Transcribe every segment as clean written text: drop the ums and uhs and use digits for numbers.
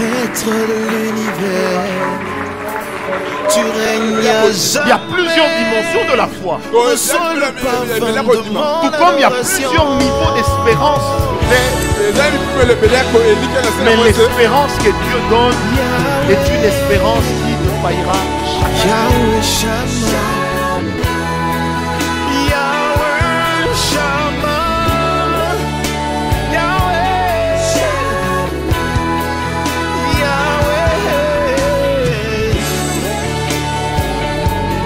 Maître de l'univers, tu règnes à jamais. Il y a plusieurs dimensions de la foi. Ressens le parfum de mon Tout comme il y a plusieurs niveaux d'espérance. Mais l'espérance que Dieu donne est une espérance qui ne faillira jamais. Yahweh Shammah, Yahweh Shammah, Yahweh Shammah, Yahweh.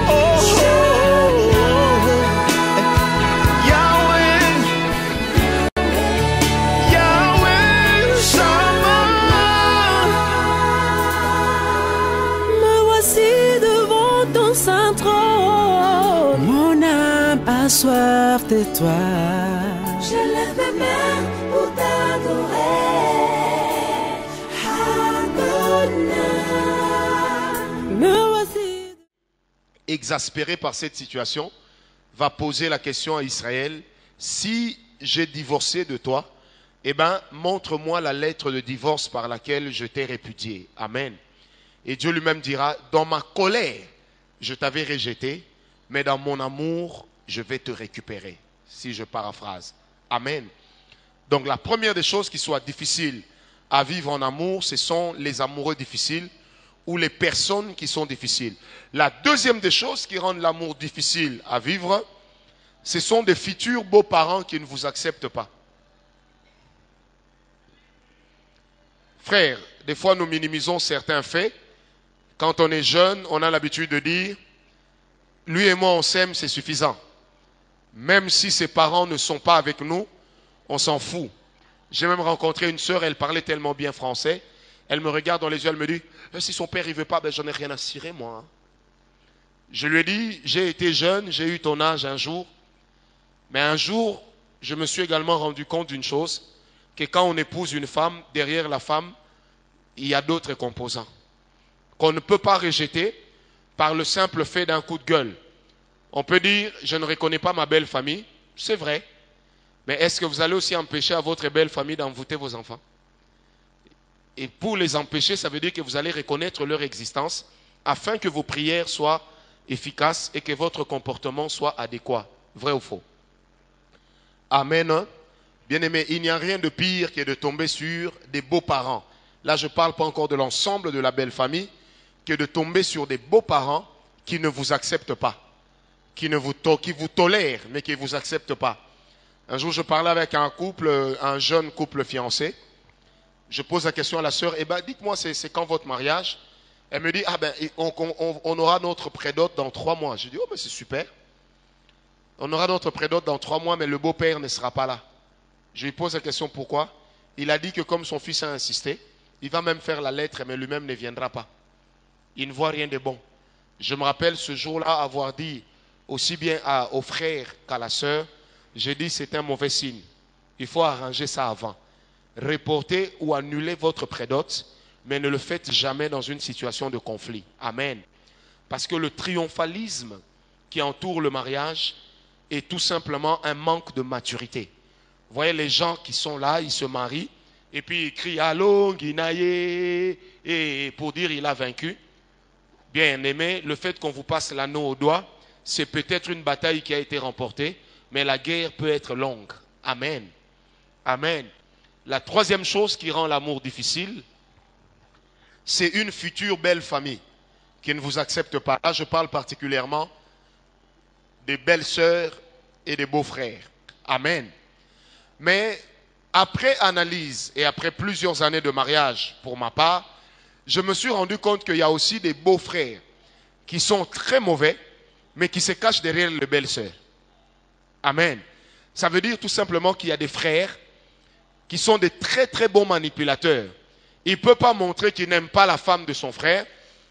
Oh, oh, oh. Yahweh, Yahweh Shammah. Me voici devant ton saint trône. Mon âme a soif de toi. Je lève mes mains pour t'adorer. Adonai. Me voici. Exaspéré par cette situation, va poser la question à Israël: si j'ai divorcé de toi, eh bien, montre-moi la lettre de divorce par laquelle je t'ai répudié. Amen. Et Dieu lui-même dira: dans ma colère, je t'avais rejeté, mais dans mon amour, je vais te récupérer. Si je paraphrase. Amen. Donc la première des choses qui soit difficile à vivre en amour, ce sont les amoureux difficiles ou les personnes qui sont difficiles. La deuxième des choses qui rendent l'amour difficile à vivre, ce sont des futurs beaux-parents qui ne vous acceptent pas. Frères, des fois nous minimisons certains faits. Quand on est jeune, on a l'habitude de dire: lui et moi on s'aime, c'est suffisant. Même si ses parents ne sont pas avec nous, on s'en fout. J'ai même rencontré une sœur, elle parlait tellement bien français. Elle me regarde dans les yeux, elle me dit: si son père ne veut pas, ben, j'en ai rien à cirer moi. Je lui ai dit: j'ai été jeune, j'ai eu ton âge un jour. Mais un jour, je me suis également rendu compte d'une chose, que quand on épouse une femme, derrière la femme, il y a d'autres composants qu'on ne peut pas rejeter par le simple fait d'un coup de gueule. On peut dire: je ne reconnais pas ma belle famille. C'est vrai. Mais est-ce que vous allez aussi empêcher à votre belle famille d'envoûter vos enfants? Et pour les empêcher, ça veut dire que vous allez reconnaître leur existence afin que vos prières soient efficaces et que votre comportement soit adéquat. Vrai ou faux? Amen. Bien-aimé, il n'y a rien de pire que de tomber sur des beaux-parents. Là, je ne parle pas encore de l'ensemble de la belle famille, que de tomber sur des beaux-parents qui ne vous acceptent pas, qui vous tolèrent, mais qui ne vous acceptent pas. Un jour, je parlais avec un couple, un jeune couple fiancé. Je pose la question à la sœur: eh ben, dites-moi, c'est quand votre mariage? Elle me dit: ah ben, on aura notre prédote dans 3 mois. Je dis: oh ben c'est super. On aura notre prédote dans 3 mois, mais le beau-père ne sera pas là. Je lui pose la question: pourquoi? Il a dit que comme son fils a insisté, il va même faire la lettre, mais lui-même ne viendra pas. Il ne voit rien de bon. Je me rappelle ce jour-là avoir dit aussi bien au frère qu'à la sœur: j'ai dit, c'est un mauvais signe. Il faut arranger ça avant. Reporter ou annuler votre prédote, mais ne le faites jamais dans une situation de conflit. Amen. Parce que le triomphalisme qui entoure le mariage est tout simplement un manque de maturité. Vous voyez les gens qui sont là, ils se marient, et puis ils crient: allô, Guinaye, et pour dire il a vaincu. Bien aimé, le fait qu'on vous passe l'anneau au doigt, c'est peut-être une bataille qui a été remportée, mais la guerre peut être longue. Amen. Amen. La troisième chose qui rend l'amour difficile, c'est une future belle famille qui ne vous accepte pas. Là, je parle particulièrement des belles sœurs et des beaux-frères. Amen. Mais après analyse et après plusieurs années de mariage, pour ma part, je me suis rendu compte qu'il y a aussi des beaux-frères qui sont très mauvais, mais qui se cachent derrière les belles sœurs. Amen. Ça veut dire tout simplement qu'il y a des frères qui sont des très très bons manipulateurs. Il ne peut pas montrer qu'il n'aime pas la femme de son frère,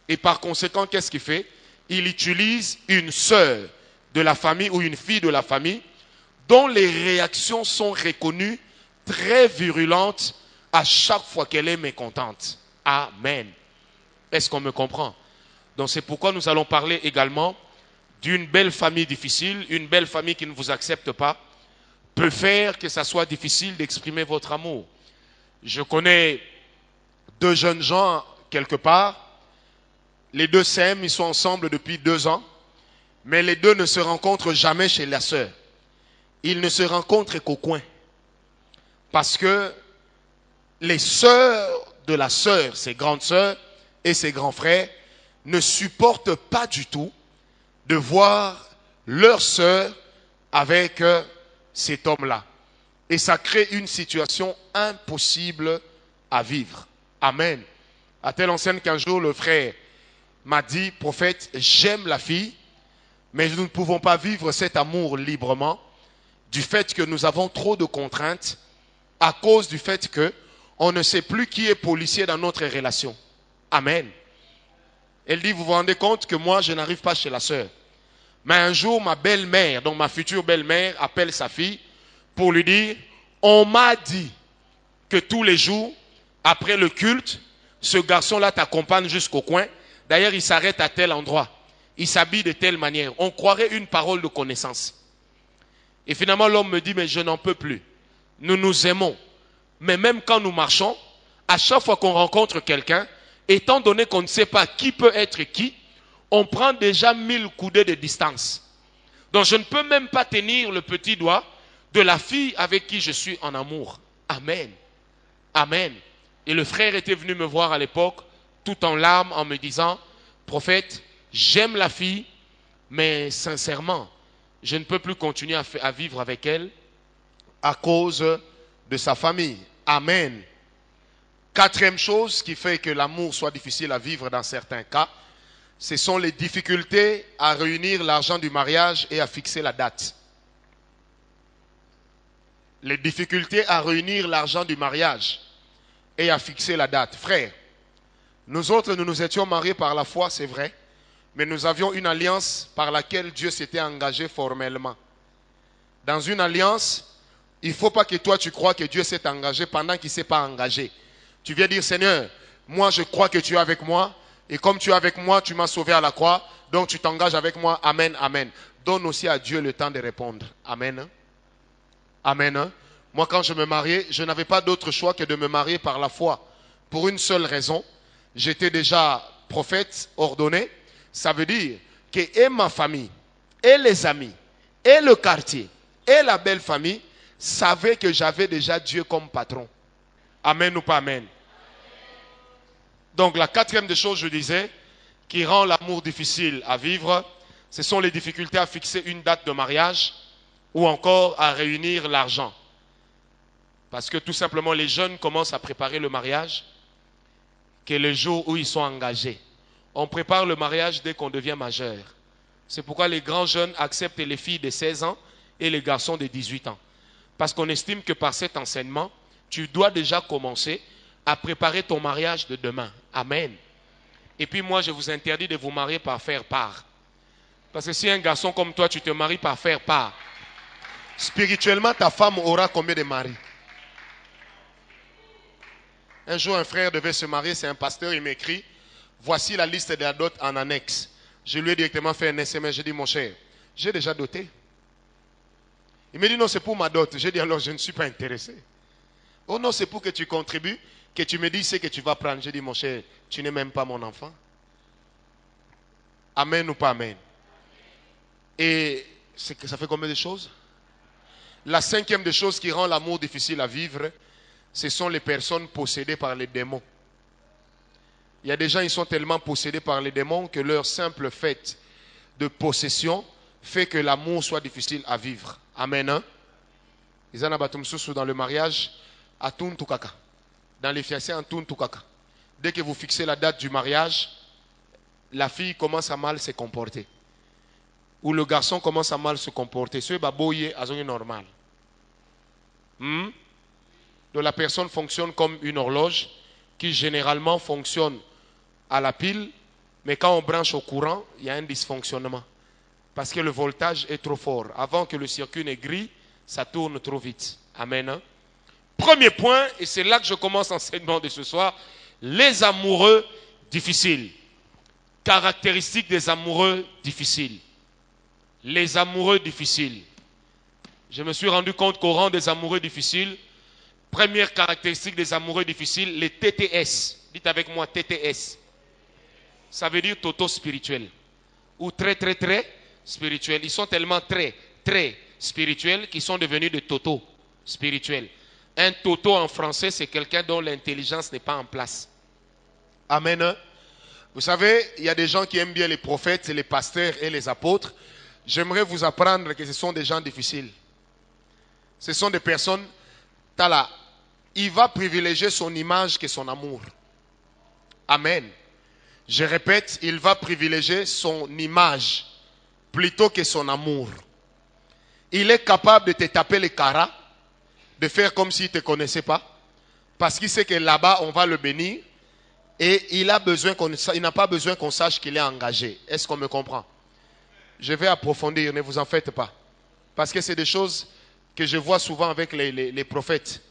et par conséquent, qu'est-ce qu'il fait? Il utilise une sœur de la famille ou une fille de la famille dont les réactions sont reconnues très virulentes à chaque fois qu'elle est mécontente. Amen. Est-ce qu'on me comprend? Donc c'est pourquoi nous allons parler également d'une belle famille difficile. Une belle famille qui ne vous accepte pas peut faire que ça soit difficile d'exprimer votre amour. Je connais deux jeunes gens quelque part. Les deux s'aiment, ils sont ensemble depuis 2 ans. Mais les deux ne se rencontrent jamais chez la sœur. Ils ne se rencontrent qu'au coin. Parce que les sœurs de la sœur, ses grandes sœurs et ses grands frères, ne supportent pas du tout de voir leur sœur avec cet homme-là. Et ça crée une situation impossible à vivre. Amen. À telle enseigne qu'un jour le frère m'a dit, prophète, j'aime la fille, mais nous ne pouvons pas vivre cet amour librement du fait que nous avons trop de contraintes à cause du fait que on ne sait plus qui est policier dans notre relation. Amen. Elle dit, vous vous rendez compte que moi, je n'arrive pas chez la sœur. Mais un jour, ma belle-mère, donc ma future belle-mère, appelle sa fille pour lui dire, on m'a dit que tous les jours, après le culte, ce garçon-là t'accompagne jusqu'au coin. D'ailleurs, il s'arrête à tel endroit. Il s'habille de telle manière. On croirait une parole de connaissance. Et finalement, l'homme me dit, mais je n'en peux plus. Nous nous aimons. Mais même quand nous marchons, à chaque fois qu'on rencontre quelqu'un, étant donné qu'on ne sait pas qui peut être qui, on prend déjà 1000 coudées de distance. Donc je ne peux même pas tenir le petit doigt de la fille avec qui je suis en amour. Amen. Amen. Et le frère était venu me voir à l'époque, tout en larmes, en me disant, prophète, j'aime la fille, mais sincèrement, je ne peux plus continuer à vivre avec elle à cause de sa famille. Amen. 4e chose qui fait que l'amour soit difficile à vivre dans certains cas, ce sont les difficultés à réunir l'argent du mariage et à fixer la date. Les difficultés à réunir l'argent du mariage et à fixer la date. Frères, nous autres, nous nous étions mariés par la foi, c'est vrai, mais nous avions une alliance par laquelle Dieu s'était engagé formellement. Dans une alliance, il ne faut pas que toi tu crois que Dieu s'est engagé pendant qu'il ne s'est pas engagé. Tu viens dire, Seigneur, moi je crois que tu es avec moi, et comme tu es avec moi, tu m'as sauvé à la croix, donc tu t'engages avec moi. Amen, amen. Donne aussi à Dieu le temps de répondre. Amen. Amen. Moi, quand je me mariais, je n'avais pas d'autre choix que de me marier par la foi. Pour une seule raison, j'étais déjà prophète ordonné. Ça veut dire que et ma famille, et les amis, et le quartier, et la belle famille savaient que j'avais déjà Dieu comme patron. Amen ou pas amen? Donc la 4e des choses, je disais, qui rend l'amour difficile à vivre, ce sont les difficultés à fixer une date de mariage ou encore à réunir l'argent. Parce que tout simplement, les jeunes commencent à préparer le mariage que le jour où ils sont engagés. On prépare le mariage dès qu'on devient majeur. C'est pourquoi les grands jeunes acceptent les filles de 16 ans et les garçons de 18 ans. Parce qu'on estime que par cet enseignement, tu dois déjà commencer à préparer ton mariage de demain. Amen. Et puis moi, je vous interdis de vous marier par faire part. Parce que si un garçon comme toi, tu te maries par faire part, spirituellement, ta femme aura combien de maris? Un jour, un frère devait se marier, c'est un pasteur, il m'écrit, voici la liste de la dot en annexe. Je lui ai directement fait un SMS, j'ai dit, mon cher, j'ai déjà doté. Il me dit, non, c'est pour ma dot. J'ai dit, alors, je ne suis pas intéressé. Oh non, c'est pour que tu contribues, que tu me dises ce que tu vas prendre. J'ai dit, mon cher, tu n'es même pas mon enfant. Amen ou pas amen? Et ça fait combien de choses? La 5e des choses qui rend l'amour difficile à vivre, ce sont les personnes possédées par les démons. Il y a des gens, ils sont tellement possédés par les démons que leur simple fait de possession fait que l'amour soit difficile à vivre. Amen. Hein? Dans le mariage, à Tuntukaka. Dans les fiancés, en Tuntukaka. Dès que vous fixez la date du mariage, la fille commence à mal se comporter. Ou le garçon commence à mal se comporter. Ce baboye a zone normal. Donc la personne fonctionne comme une horloge qui généralement fonctionne à la pile, mais quand on branche au courant, il y a un dysfonctionnement. Parce que le voltage est trop fort. Avant que le circuit ne grille, ça tourne trop vite. Amen. Hein? Premier point, et c'est là que je commence l'enseignement de ce soir, les amoureux difficiles. Caractéristiques des amoureux difficiles. Les amoureux difficiles. Je me suis rendu compte qu'au rang des amoureux difficiles, première caractéristique des amoureux difficiles, les TTS. Dites avec moi TTS. Ça veut dire toto spirituel. Ou très spirituel. Ils sont tellement très spirituels qu'ils sont devenus de toto spirituels. Un toto en français, c'est quelqu'un dont l'intelligence n'est pas en place. Amen. Vous savez, il y a des gens qui aiment bien les prophètes, les pasteurs et les apôtres. J'aimerais vous apprendre que ce sont des gens difficiles. Ce sont des personnes, Tala, il va privilégier son image que son amour. Amen. Je répète, il va privilégier son image plutôt que son amour. Il est capable de te taper les caras, de faire comme s'il ne te connaissait pas, parce qu'il sait que là-bas, on va le bénir, et il n'a pas besoin qu'on sache qu'il est engagé. Est-ce qu'on me comprend? Je vais approfondir, ne vous en faites pas. Parce que c'est des choses que je vois souvent avec les prophètes.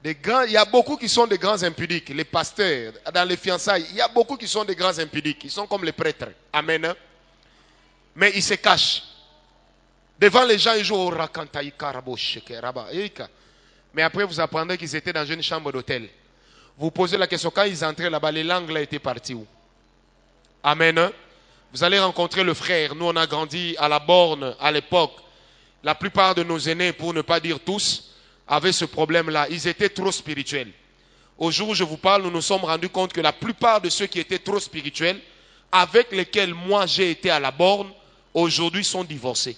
Il y a beaucoup qui sont des grands impudiques. Les pasteurs, dans les fiançailles, il y a beaucoup qui sont des grands impudiques. Ils sont comme les prêtres. Amen. Mais ils se cachent. Devant les gens, ils jouent au rakantaï karabo shekeraba. Mais après, vous apprendrez qu'ils étaient dans une chambre d'hôtel. Vous posez la question, quand ils entraient là-bas, les langues là étaient parties où? Amen. Vous allez rencontrer le frère. Nous, on a grandi à la borne à l'époque. La plupart de nos aînés, pour ne pas dire tous, avaient ce problème-là. Ils étaient trop spirituels. Au jour où je vous parle, nous nous sommes rendus compte que la plupart de ceux qui étaient trop spirituels, avec lesquels moi j'ai été à la borne, aujourd'hui sont divorcés.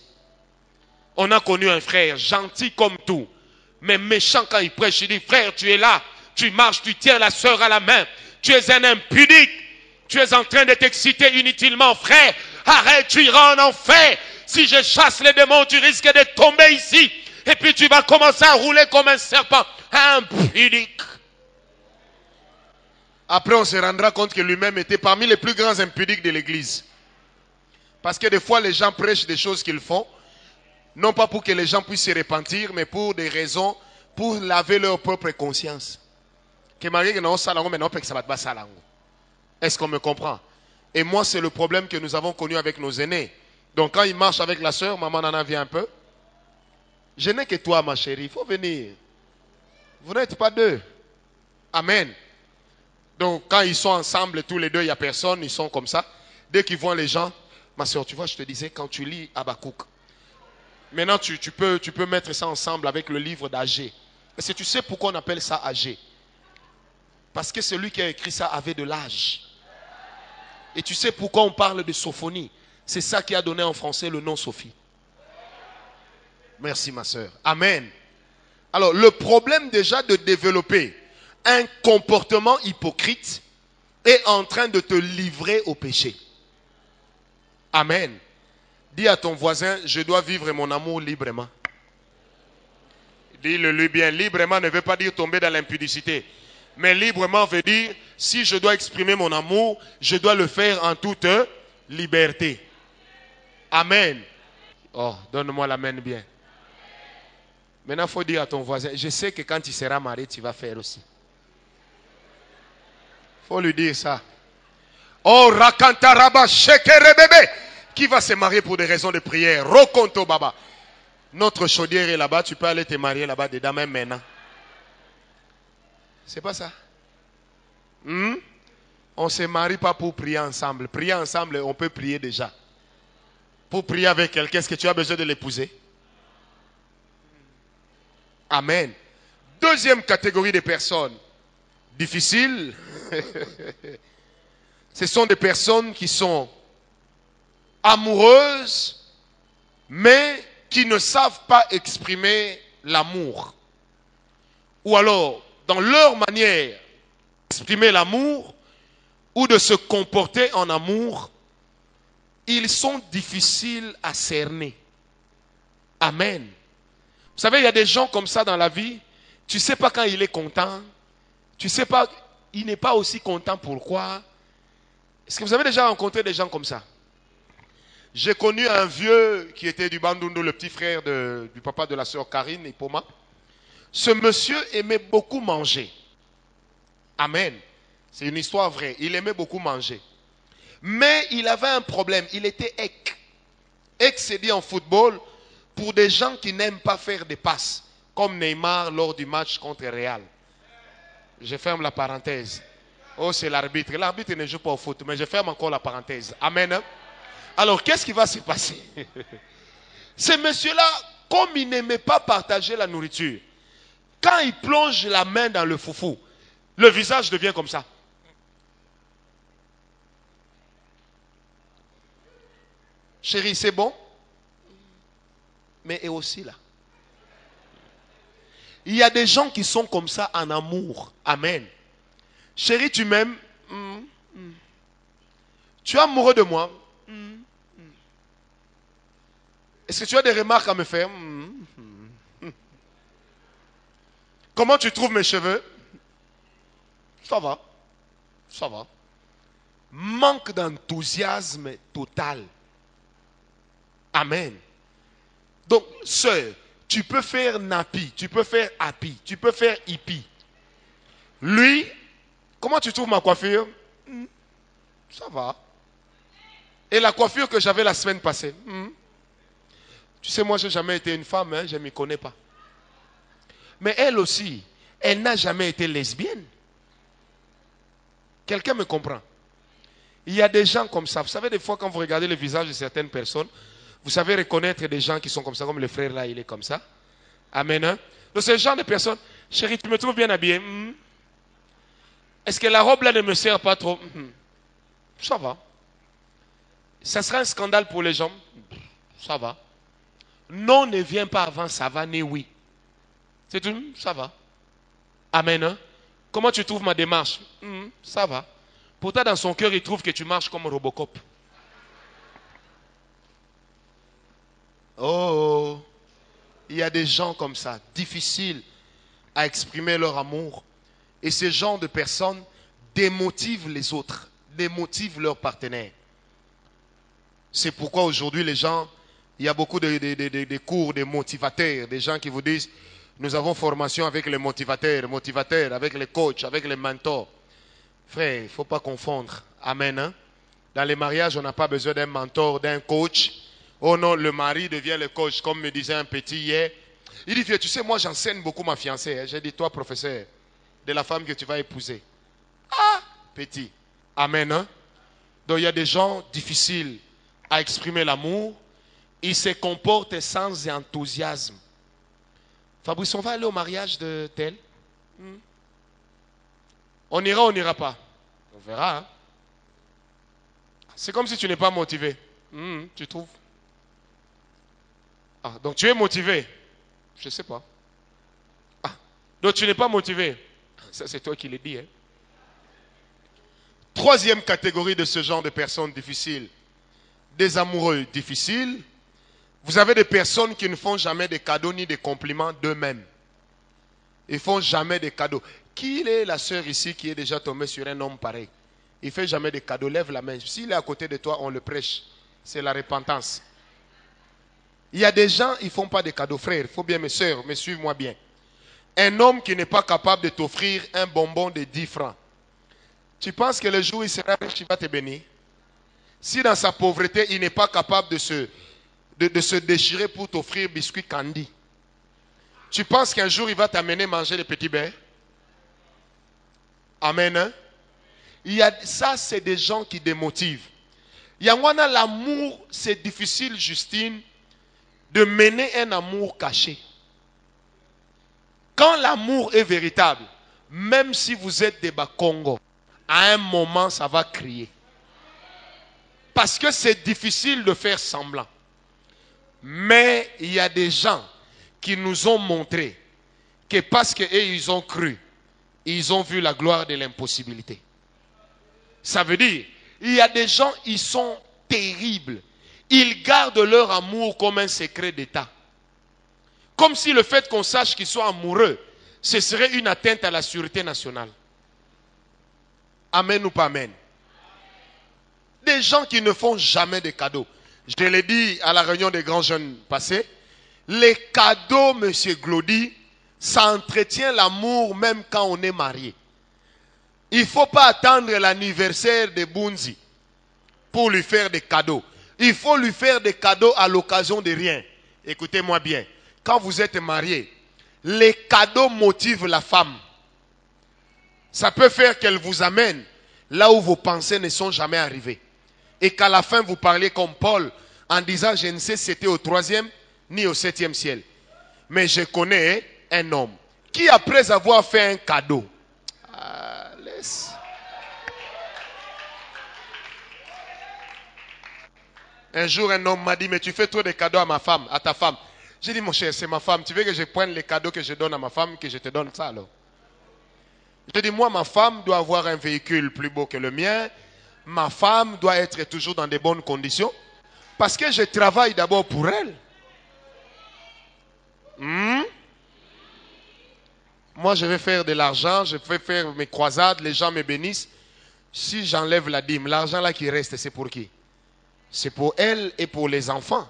On a connu un frère gentil comme tout, mais méchant quand il prêche. Il dit, frère, tu es là, tu marches, tu tiens la sœur à la main, tu es un impudique, tu es en train de t'exciter inutilement, frère, arrête, tu iras en enfer. Si je chasse les démons, tu risques de tomber ici. Et puis tu vas commencer à rouler comme un serpent. Impudique. Après, on se rendra compte que lui-même était parmi les plus grands impudiques de l'église. Parce que des fois, les gens prêchent des choses qu'ils font, non pas pour que les gens puissent se repentir, mais pour des raisons, pour laver leur propre conscience. Est-ce qu'on me comprend? Et moi, c'est le problème que nous avons connu avec nos aînés. Donc, quand ils marchent avec la sœur, maman Nana vient un peu. Je n'ai que toi, ma chérie, il faut venir. Vous n'êtes pas deux. Amen. Donc, quand ils sont ensemble, tous les deux, il n'y a personne, ils sont comme ça. Dès qu'ils voient les gens, ma soeur, tu vois, je te disais, quand tu lis Habakkuk, maintenant, tu peux mettre ça ensemble avec le livre d'Agé. Est-ce que tu sais pourquoi on appelle ça Agé? Parce que celui qui a écrit ça avait de l'âge. Et tu sais pourquoi on parle de Sophonie? C'est ça qui a donné en français le nom Sophie. Merci ma soeur. Amen. Alors le problème déjà de développer un comportement hypocrite est en train de te livrer au péché. Amen. Dis à ton voisin, je dois vivre mon amour librement. Dis-le bien, librement ne veut pas dire tomber dans l'impudicité. Mais librement veut dire, si je dois exprimer mon amour, je dois le faire en toute liberté. Amen. Oh, donne-moi l'amen bien. Maintenant, il faut dire à ton voisin, je sais que quand tu seras marié, tu vas faire aussi. Il faut lui dire ça. Oh, rakantaraba shekere bébé. Qui va se marier pour des raisons de prière? Rokonto baba. Notre chaudière est là-bas, tu peux aller te marier là-bas dedans même maintenant. C'est pas ça. On ne se marie pas pour prier ensemble. Prier ensemble, on peut prier déjà. Pour prier avec quelqu'un, est-ce que tu as besoin de l'épouser? Amen. Deuxième catégorie de personnes difficiles, ce sont des personnes qui sont amoureuses, mais qui ne savent pas exprimer l'amour. Ou alors, dans leur manière d'exprimer l'amour ou de se comporter en amour, ils sont difficiles à cerner. Amen. Vous savez, il y a des gens comme ça dans la vie, tu ne sais pas quand il est content, tu ne sais pas, il n'est pas aussi content pourquoi. Est-ce que vous avez déjà rencontré des gens comme ça? J'ai connu un vieux qui était du Bandundu, le petit frère du papa de la sœur Karine et Poma. Ce monsieur aimait beaucoup manger. Amen. C'est une histoire vraie. Il aimait beaucoup manger. Mais il avait un problème. Il était ek. Ek, c'est dit en football, pour des gens qui n'aiment pas faire des passes. Comme Neymar lors du match contre Real. Je ferme la parenthèse. Oh, c'est l'arbitre. L'arbitre ne joue pas au foot, mais je ferme encore la parenthèse. Amen. Alors, qu'est-ce qui va se passer? Ce monsieur-là, comme il n'aimait pas partager la nourriture, quand il plonge la main dans le foufou, le visage devient comme ça. Chérie, c'est bon? Mais et aussi là. Il y a des gens qui sont comme ça en amour. Amen. Chérie, tu m'aimes? Tu es amoureux de moi? Est-ce que tu as des remarques à me faire? Comment tu trouves mes cheveux? Ça va. Ça va. Manque d'enthousiasme total. Amen. Donc, sœur, tu peux faire napi, tu peux faire happy, tu peux faire hippie. Lui, comment tu trouves ma coiffure? Ça va. Et la coiffure que j'avais la semaine passée? Tu sais, moi, je n'ai jamais été une femme, hein, je ne m'y connais pas. Mais elle aussi, elle n'a jamais été lesbienne. Quelqu'un me comprend? Il y a des gens comme ça. Vous savez, des fois, quand vous regardez le visage de certaines personnes, vous savez reconnaître des gens qui sont comme ça, comme le frère là, il est comme ça. Amen. Hein? Donc, ce genre de personnes, chérie, tu me trouves bien habillée? Est-ce que la robe là ne me sert pas trop? Ça va. Ça sera un scandale pour les gens? Ça va. Non ne vient pas avant ça va, ni oui. C'est tout? Ça va. Amen. Hein? Comment tu trouves ma démarche? Ça va. Pourtant, dans son cœur, il trouve que tu marches comme Robocop. Oh, il y a des gens comme ça, difficiles à exprimer leur amour. Et ce genre de personnes démotivent les autres, démotivent leurs partenaires. C'est pourquoi aujourd'hui, les gens, il y a beaucoup de cours de motivateurs, des gens qui vous disent, nous avons formation avec les motivateurs, avec les coachs, avec les mentors. Frère, il ne faut pas confondre. Amen. Hein? Dans les mariages, on n'a pas besoin d'un mentor, d'un coach. Oh non, le mari devient le coach, comme me disait un petit hier. Il dit, tu sais, moi j'enseigne beaucoup ma fiancée. Hein. J'ai dit, toi, professeur, de la femme que tu vas épouser. Ah, petit. Amen. Hein? Donc il y a des gens difficiles à exprimer l'amour. Ils se comportent sans enthousiasme. Fabrice, on va aller au mariage de tel? On ira ou on n'ira pas? On verra. Hein? C'est comme si tu n'es pas motivé. Tu trouves? Ah, donc tu es motivé? Je ne sais pas. Ah, donc tu n'es pas motivé? Ça, c'est toi qui le dis. Hein? Troisième catégorie de ce genre de personnes difficiles. Des amoureux difficiles. Vous avez des personnes qui ne font jamais de cadeaux ni de compliments d'eux-mêmes. Ils ne font jamais de cadeaux. Qui est la sœur ici qui est déjà tombée sur un homme pareil? Il ne fait jamais de cadeaux. Lève la main. S'il est à côté de toi, on le prêche. C'est la repentance. Il y a des gens, ils ne font pas de cadeaux. Frère, il faut bien, mes sœurs, me suivez-moi bien. Un homme qui n'est pas capable de t'offrir un bonbon de 10 francs. Tu penses que le jour où il sera riche, il va te bénir? Si dans sa pauvreté, il n'est pas capable de se déchirer pour t'offrir biscuit candy. Tu penses qu'un jour, il va t'amener manger les petits beurres? Amen. Hein? Ça, c'est des gens qui démotivent. Yangwana, l'amour, c'est difficile, Justine, de mener un amour caché. Quand l'amour est véritable, même si vous êtes des Bakongo, à un moment, ça va crier. Parce que c'est difficile de faire semblant. Mais il y a des gens qui nous ont montré que parce qu'eux, ils ont cru, ils ont vu la gloire de l'impossibilité. Ça veut dire, il y a des gens, ils sont terribles. Ils gardent leur amour comme un secret d'État. Comme si le fait qu'on sache qu'ils sont amoureux, ce serait une atteinte à la sûreté nationale. Amen ou pas amen? Des gens qui ne font jamais de cadeaux. Je l'ai dit à la réunion des grands jeunes passés. Les cadeaux, monsieur Glody, ça entretient l'amour même quand on est marié. Il ne faut pas attendre l'anniversaire de Bunzi pour lui faire des cadeaux. Il faut lui faire des cadeaux à l'occasion de rien. Écoutez-moi bien. Quand vous êtes marié, les cadeaux motivent la femme. Ça peut faire qu'elle vous amène là où vos pensées ne sont jamais arrivées. Et qu'à la fin, vous parliez comme Paul en disant, je ne sais si c'était au 3e ni au 7e ciel. Mais je connais un homme qui, après avoir fait un cadeau, laisse. Un jour, un homme m'a dit, mais tu fais trop de cadeaux à ma femme, à ta femme. J'ai dit, mon cher, c'est ma femme. Tu veux que je prenne les cadeaux que je donne à ma femme, que je te donne ça alors? Je dis, moi, ma femme doit avoir un véhicule plus beau que le mien. Ma femme doit être toujours dans de bonnes conditions. Parce que je travaille d'abord pour elle. Moi, je vais faire de l'argent, je vais faire mes croisades, les gens me bénissent. Si j'enlève la dîme, l'argent là qui reste, c'est pour qui? C'est pour elle et pour les enfants.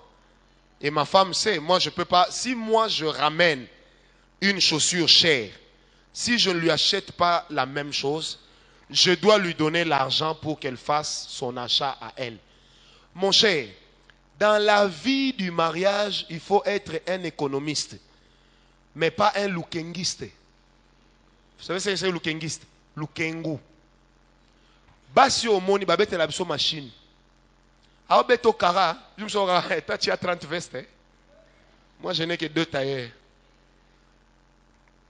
Et ma femme sait, moi je ne peux pas, si moi je ramène une chaussure chère, si je ne lui achète pas la même chose, je dois lui donner l'argent pour qu'elle fasse son achat à elle. Mon cher, dans la vie du mariage, il faut être un économiste, mais pas un lookengiste. Vous savez ce que c'est un lookengiste? Lookengu. Basi au moni, babete la biso machine. Ah, beto kara, je me suis dit, toi tu as 30 vestes. Hein? Moi je n'ai que 2 tailleurs.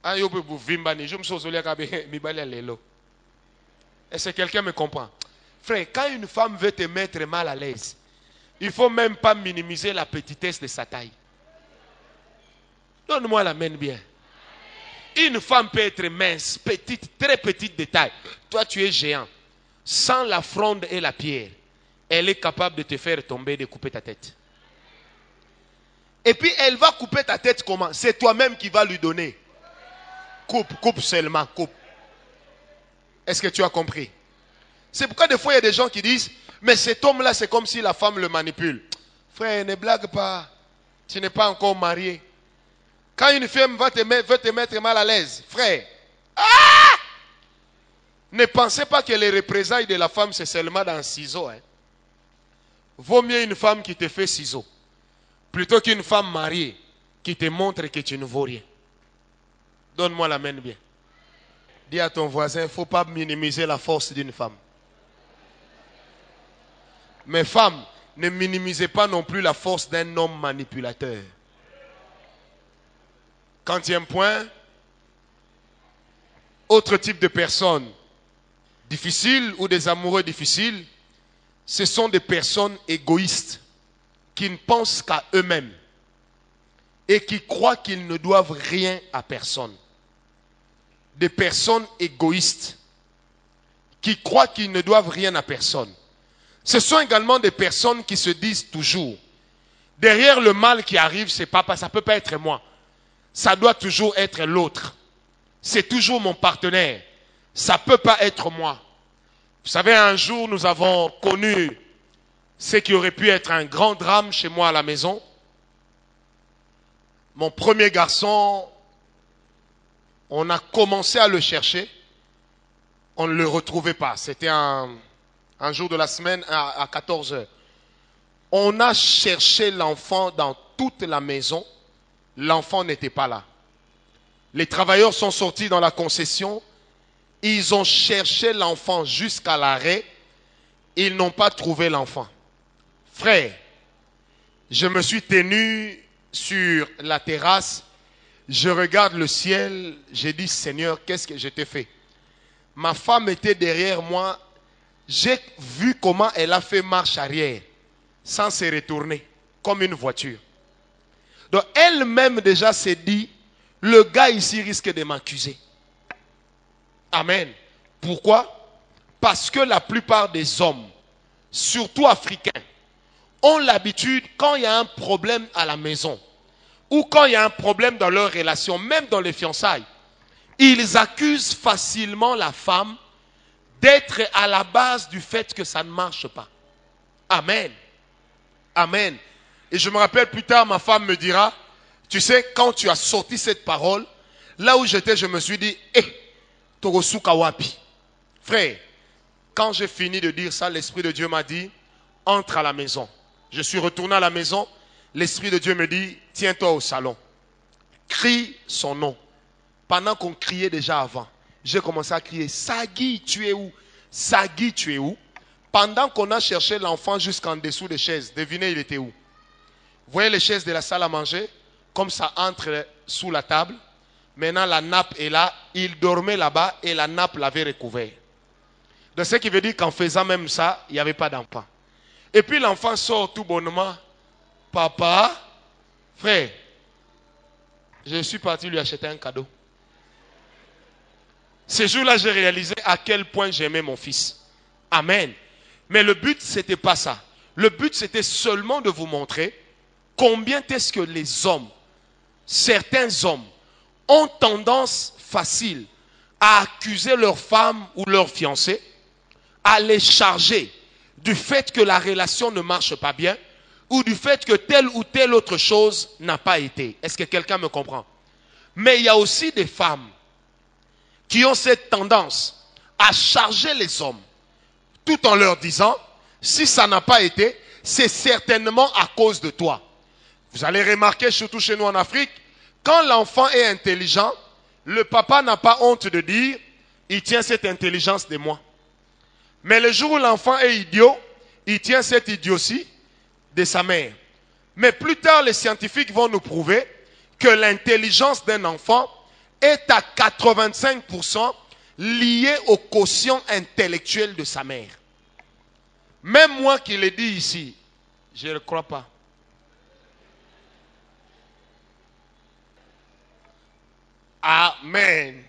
Ah, je me suis dit, est-ce que quelqu'un me comprend? Frère, quand une femme veut te mettre mal à l'aise, il ne faut même pas minimiser la petitesse de sa taille. Donne-moi la main bien. Une femme peut être mince, petite, très petite de taille. Toi, tu es géant. Sans la fronde et la pierre, elle est capable de te faire tomber, de couper ta tête. Et puis, elle va couper ta tête comment? C'est toi-même qui vas lui donner. Coupe seulement, coupe. Est-ce que tu as compris? C'est pourquoi des fois, il y a des gens qui disent, mais cet homme-là, c'est comme si la femme le manipule. Frère, ne blague pas. Tu n'es pas encore marié. Quand une femme veut te mettre mal à l'aise, frère, ne pensez pas que les représailles de la femme, c'est seulement dans ciseaux. Hein. Vaut mieux une femme qui te fait ciseaux, plutôt qu'une femme mariée qui te montre que tu ne vaux rien. Donne-moi la main bien. Dis à ton voisin, il ne faut pas minimiser la force d'une femme. Mais femmes, ne minimisez pas non plus la force d'un homme manipulateur. Quatrième point, autre type de personnes difficiles ou des amoureux difficiles, ce sont des personnes égoïstes qui ne pensent qu'à eux-mêmes et qui croient qu'ils ne doivent rien à personne. Des personnes égoïstes qui croient qu'ils ne doivent rien à personne. Ce sont également des personnes qui se disent toujours, derrière le mal qui arrive, ça ne peut pas être moi. Ça doit toujours être l'autre. C'est toujours mon partenaire. Ça ne peut pas être moi. Vous savez, un jour, nous avons connu ce qui aurait pu être un grand drame chez moi à la maison. Mon premier garçon, on a commencé à le chercher. On ne le retrouvait pas. C'était un jour de la semaine à 14 heures. On a cherché l'enfant dans toute la maison. L'enfant n'était pas là. Les travailleurs sont sortis dans la concession. Ils ont cherché l'enfant jusqu'à l'arrêt. Ils n'ont pas trouvé l'enfant. Frère, je me suis tenu sur la terrasse. Je regarde le ciel. J'ai dit, Seigneur, qu'est-ce que je t'ai fait? Ma femme était derrière moi. J'ai vu comment elle a fait marche arrière sans se retourner, comme une voiture. Donc elle-même déjà s'est dit, le gars ici risque de m'accuser. Amen. Pourquoi? Parce que la plupart des hommes, surtout africains, ont l'habitude, quand il y a un problème à la maison, ou quand il y a un problème dans leur relation, même dans les fiançailles, ils accusent facilement la femme d'être à la base du fait que ça ne marche pas. Amen. Amen. Et je me rappelle plus tard, ma femme me dira, tu sais, quand tu as sorti cette parole, là où j'étais, je me suis dit, Torosuka wapi. Frère, quand j'ai fini de dire ça, l'Esprit de Dieu m'a dit, entre à la maison. Je suis retourné à la maison, l'Esprit de Dieu me dit, tiens-toi au salon. Crie son nom. Pendant qu'on criait déjà avant, J'ai commencé à crier, Sagui, tu es où? Sagui, tu es où? Pendant qu'on a cherché l'enfant jusqu'en dessous des chaises, devinez, il était où? Vous voyez les chaises de la salle à manger? Comme ça entre sous la table. Maintenant, la nappe est là. Il dormait là-bas et la nappe l'avait recouvert. Donc, ce qui veut dire qu'en faisant même ça, il n'y avait pas d'enfant. Et puis, l'enfant sort tout bonnement. Papa, frère, je suis parti lui acheter un cadeau. Ce jour-là, j'ai réalisé à quel point j'aimais mon fils. Amen. Mais le but, ce n'était pas ça. Le but, c'était seulement de vous montrer combien est-ce que les hommes, certains hommes, ont tendance facile à accuser leur femme ou leur fiancé, à les charger du fait que la relation ne marche pas bien ou du fait que telle ou telle autre chose n'a pas été. Est-ce que quelqu'un me comprend? Mais il y a aussi des femmes qui ont cette tendance à charger les hommes tout en leur disant, si ça n'a pas été, c'est certainement à cause de toi. Vous allez remarquer, surtout chez nous en Afrique, quand l'enfant est intelligent, le papa n'a pas honte de dire, il tient cette intelligence de moi. Mais le jour où l'enfant est idiot, il tient cette idiotie de sa mère. Mais plus tard, les scientifiques vont nous prouver que l'intelligence d'un enfant est à 85% liée au quotient intellectuel de sa mère. Même moi qui l'ai dit ici, je ne le crois pas. Amen.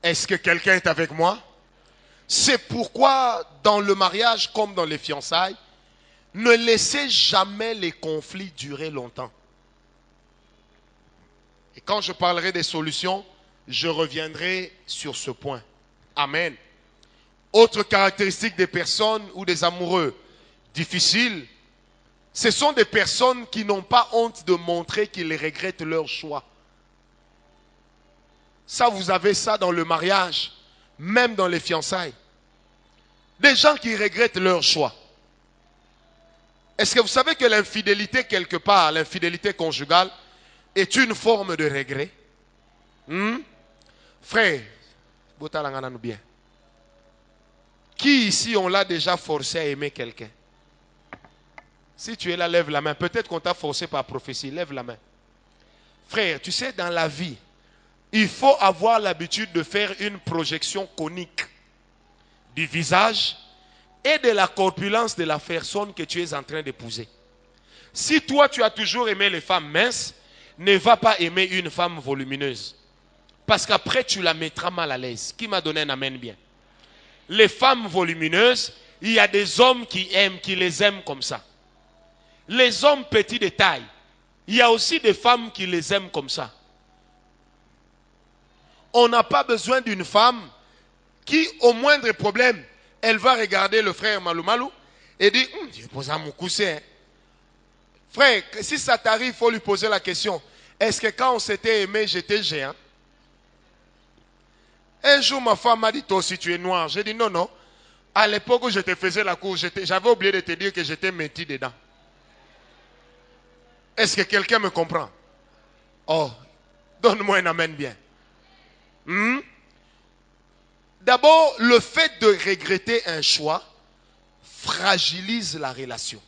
Est-ce que quelqu'un est avec moi? C'est pourquoi dans le mariage comme dans les fiançailles, ne laissez jamais les conflits durer longtemps. Et quand je parlerai des solutions, je reviendrai sur ce point. Amen. Autre caractéristique des personnes ou des amoureux difficiles, ce sont des personnes qui n'ont pas honte de montrer qu'ils regrettent leur choix. Ça, vous avez ça dans le mariage, même dans les fiançailles. Des gens qui regrettent leur choix. Est-ce que vous savez que l'infidélité, quelque part, l'infidélité conjugale, est une forme de regret? Frère, bien. Qui ici, on l'a déjà forcé à aimer quelqu'un? Si tu es là, lève la main. Peut-être qu'on t'a forcé par prophétie, lève la main. Frère, tu sais, dans la vie, il faut avoir l'habitude de faire une projection conique du visage et de la corpulence de la personne que tu es en train d'épouser. Si toi, tu as toujours aimé les femmes minces, ne va pas aimer une femme volumineuse. Parce qu'après, tu la mettras mal à l'aise. Qui m'a donné un amen bien? Les femmes volumineuses, il y a des hommes qui les aiment comme ça. Les hommes petits de taille, il y a aussi des femmes qui les aiment comme ça. On n'a pas besoin d'une femme qui, au moindre problème, elle va regarder le frère Malou Malou et dire, je pose à mon coussin. Frère, si ça t'arrive, il faut lui poser la question. Est-ce que quand on s'était aimé, j'étais géant? Un jour, ma femme m'a dit, toi aussi tu es noir. J'ai dit, non, non. À l'époque où je te faisais la cour, j'avais oublié de te dire que j'étais métis dedans. Est-ce que quelqu'un me comprend? Oh, donne-moi un amen bien. D'abord, le fait de regretter un choix fragilise la relation.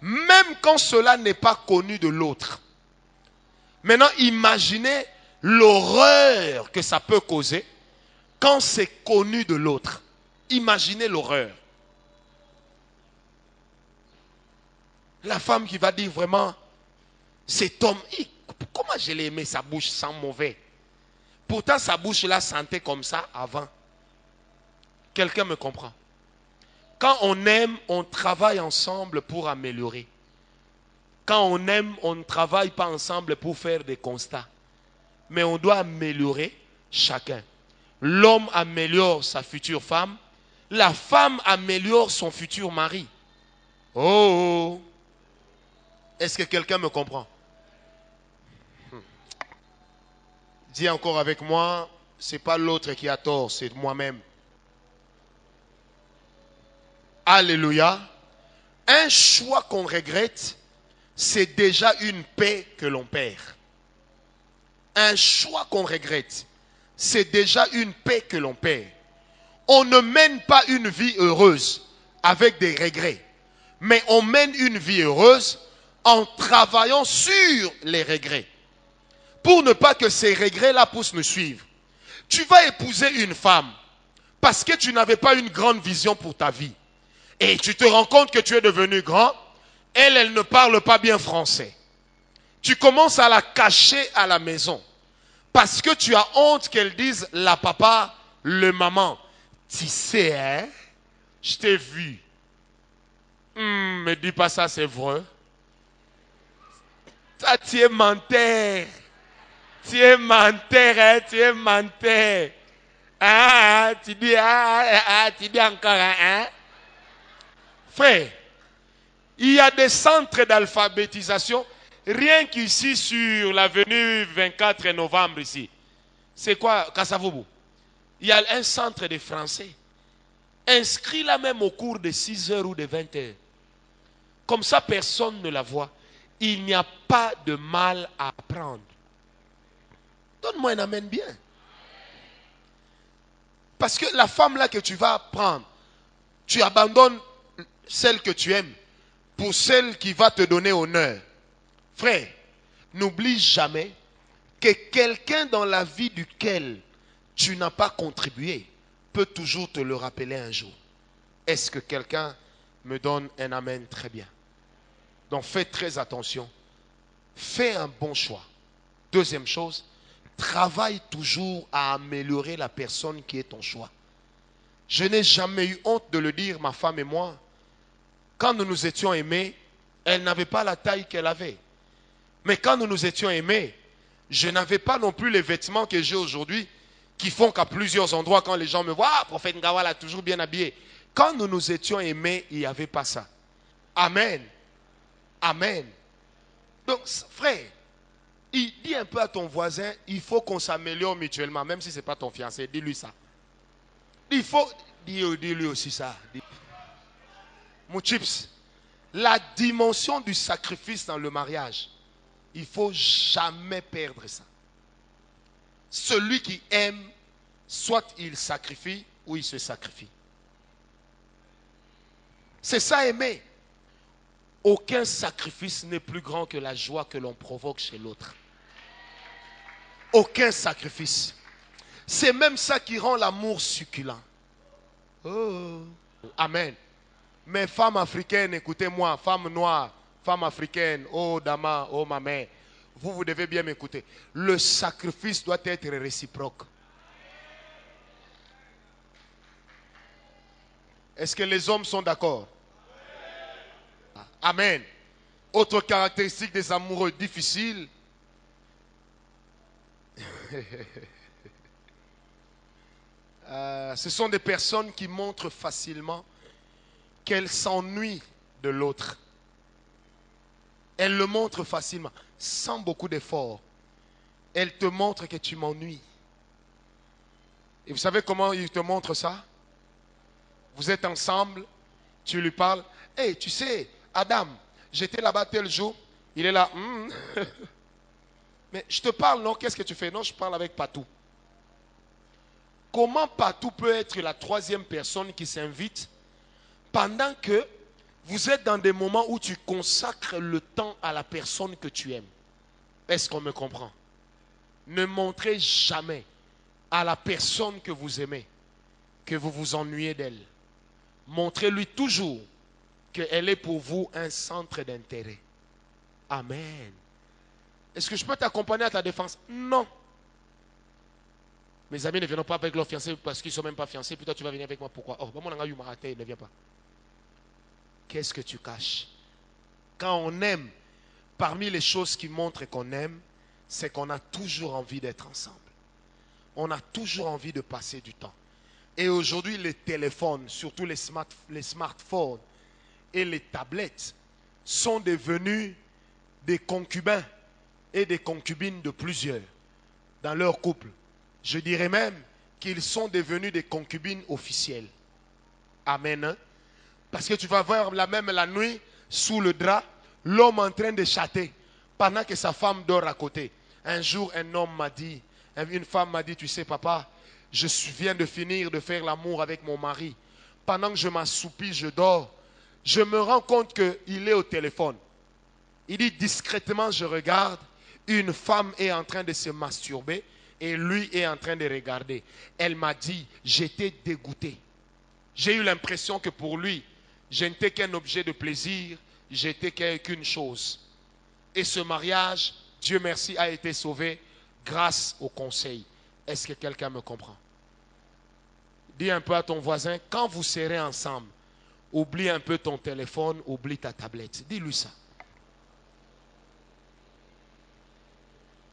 Même quand cela n'est pas connu de l'autre. Maintenant, imaginez l'horreur que ça peut causer quand c'est connu de l'autre. Imaginez l'horreur. La femme qui va dire vraiment, cet homme, comment je l'ai aimé, sa bouche sent mauvais. Pourtant, sa bouche-là sentait comme ça avant. Quelqu'un me comprend? Quand on aime, on travaille ensemble pour améliorer. Quand on aime, on ne travaille pas ensemble pour faire des constats. Mais on doit améliorer chacun. L'homme améliore sa future femme. La femme améliore son futur mari. Oh! Est-ce que quelqu'un me comprend? Dis encore avec moi, ce n'est pas l'autre qui a tort, c'est moi-même. Alléluia. Un choix qu'on regrette, c'est déjà une paix que l'on perd. Un choix qu'on regrette, c'est déjà une paix que l'on perd. On ne mène pas une vie heureuse avec des regrets, mais on mène une vie heureuse en travaillant sur les regrets, pour ne pas que ces regrets-là puissent nous suivre. Tu vas épouser une femme parce que tu n'avais pas une grande vision pour ta vie. Et tu te rends compte que tu es devenu grand. Elle ne parle pas bien français. Tu commences à la cacher à la maison parce que tu as honte qu'elle dise la papa, le maman. Tu sais, hein, je t'ai vu. Me dis pas ça, c'est vrai. Ça, tu es menteur. Tu es menteur, hein, tu es menteur. Tu dis encore, hein. Frère, il y a des centres d'alphabétisation, rien qu'ici sur l'avenue 24 novembre ici. C'est quoi, Kassavoubou? Il y a un centre de français. Inscrit là même au cours de 6 heures ou de 20 heures. Comme ça, personne ne la voit. Il n'y a pas de mal à apprendre. Donne-moi un amen bien. Parce que la femme là que tu vas prendre, tu abandonnes celle que tu aimes pour celle qui va te donner honneur. Frère, n'oublie jamais que quelqu'un dans la vie duquel tu n'as pas contribué peut toujours te le rappeler un jour. Est-ce que quelqu'un me donne un amen? Très bien. Donc fais très attention. Fais un bon choix. Deuxième chose, travaille toujours à améliorer la personne qui est ton choix. Je n'ai jamais eu honte de le dire, ma femme et moi. Quand nous nous étions aimés, elle n'avait pas la taille qu'elle avait. Mais quand nous nous étions aimés, je n'avais pas non plus les vêtements que j'ai aujourd'hui, qui font qu'à plusieurs endroits, quand les gens me voient, ah, prophète Ngawala a toujours bien habillé. Quand nous nous étions aimés, il n'y avait pas ça. Amen. Amen. Donc, frère, dis un peu à ton voisin, il faut qu'on s'améliore mutuellement, même si ce n'est pas ton fiancé. Dis-lui ça. Il faut, dis-lui aussi ça. Mon chips, la dimension du sacrifice dans le mariage, il ne faut jamais perdre ça. Celui qui aime, soit il sacrifie ou il se sacrifie. C'est ça aimer. Aucun sacrifice n'est plus grand que la joie que l'on provoque chez l'autre. Aucun sacrifice. C'est même ça qui rend l'amour succulent. Oh. Amen. Mais femmes africaines, écoutez-moi, femmes noires, femmes africaines, oh Dama, oh ma mère, vous devez bien m'écouter. Le sacrifice doit être réciproque. Est-ce que les hommes sont d'accord? Amen. Autre caractéristique des amoureux difficiles. Ce sont des personnes qui montrent facilement qu'elles s'ennuient de l'autre. Elles le montrent facilement, sans beaucoup d'efforts. Elles te montrent que tu m'ennuies. Et vous savez comment ils te montrent ça? Vous êtes ensemble, tu lui parles. Hey, tu sais, Adam, j'étais là-bas tel jour. Il est là. Mais je te parle, non? Qu'est-ce que tu fais? Non, je parle avec Patou. Comment Patou peut être la troisième personne qui s'invite pendant que vous êtes dans des moments où tu consacres le temps à la personne que tu aimes? Est-ce qu'on me comprend? Ne montrez jamais à la personne que vous aimez que vous vous ennuyez d'elle. Montrez-lui toujours qu'elle est pour vous un centre d'intérêt. Amen. Est-ce que je peux t'accompagner à ta défense? Non. Mes amis ne viennent pas avec leurs fiancés parce qu'ils ne sont même pas fiancés. Puis toi, tu vas venir avec moi. Pourquoi? Oh, mon gars, ne viens pas. Qu'est-ce que tu caches? Quand on aime, parmi les choses qui montrent qu'on aime, c'est qu'on a toujours envie d'être ensemble. On a toujours envie de passer du temps. Et aujourd'hui, les téléphones, surtout les smartphones et les tablettes, sont devenus des concubins et des concubines de plusieurs dans leur couple. Je dirais même qu'ils sont devenus des concubines officielles. Amen. Hein? Parce que tu vas voir même la nuit, sous le drap, l'homme en train de chatter pendant que sa femme dort à côté. Un jour, un homme m'a dit, Une femme m'a dit, tu sais papa, viens de finir de faire l'amour avec mon mari. Pendant que je m'assoupis, je dors. Je me rends compte qu'il est au téléphone. Il dit discrètement, je regarde. Une femme est en train de se masturber et lui est en train de regarder. Elle m'a dit, j'étais dégoûté. J'ai eu l'impression que pour lui, je n'étais qu'un objet de plaisir, j'étais qu'une chose. Et ce mariage, Dieu merci, a été sauvé grâce au conseil. Est-ce que quelqu'un me comprend? Dis un peu à ton voisin, quand vous serez ensemble, oublie un peu ton téléphone, oublie ta tablette. Dis-lui ça.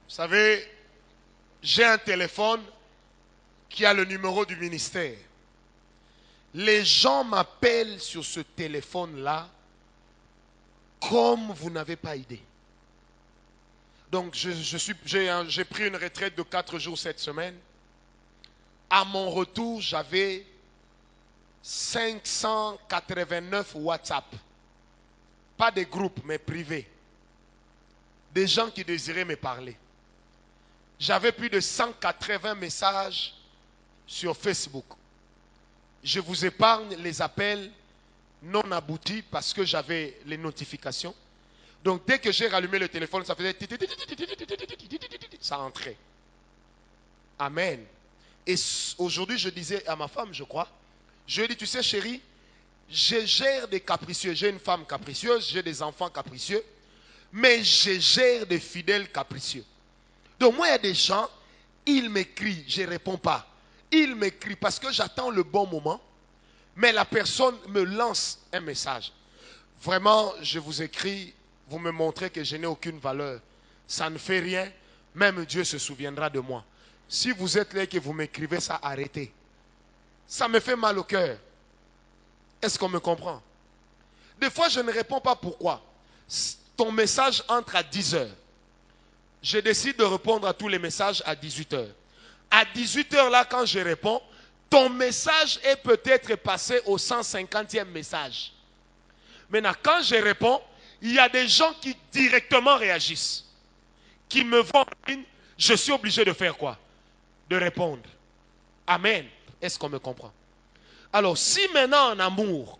Vous savez, j'ai un téléphone qui a le numéro du ministère. Les gens m'appellent sur ce téléphone-là comme vous n'avez pas idée. Donc, j'ai pris une retraite de 4 jours cette semaine. À mon retour, j'avais 589 WhatsApp. Pas des groupes, mais privés. Des gens qui désiraient me parler. J'avais plus de 180 messages sur Facebook. Je vous épargne les appels non aboutis parce que j'avais les notifications. Donc dès que j'ai rallumé le téléphone, ça faisait... Ça entrait. Amen. Et aujourd'hui, je disais à ma femme, je crois, je lui ai dit, tu sais chérie, je gère des capricieux. J'ai une femme capricieuse, j'ai des enfants capricieux, mais je gère des fidèles capricieux. Donc moi, il y a des gens, ils m'écrivent, je ne réponds pas. Ils m'écrivent parce que j'attends le bon moment, mais la personne me lance un message. Vraiment, je vous écris, vous me montrez que je n'ai aucune valeur. Ça ne fait rien, même Dieu se souviendra de moi. Si vous êtes là et que vous m'écrivez ça, arrêtez. Ça me fait mal au cœur. Est-ce qu'on me comprend? Des fois, je ne réponds pas pourquoi. Ton message entre à 10 heures. Je décide de répondre à tous les messages à 18 heures. À 18 heures là, quand je réponds, ton message est peut-être passé au 150e message. Maintenant, quand je réponds, il y a des gens qui directement réagissent. Qui me voient en ligne, je suis obligé de faire quoi? De répondre. Amen. Est-ce qu'on me comprend? Alors, si maintenant en amour,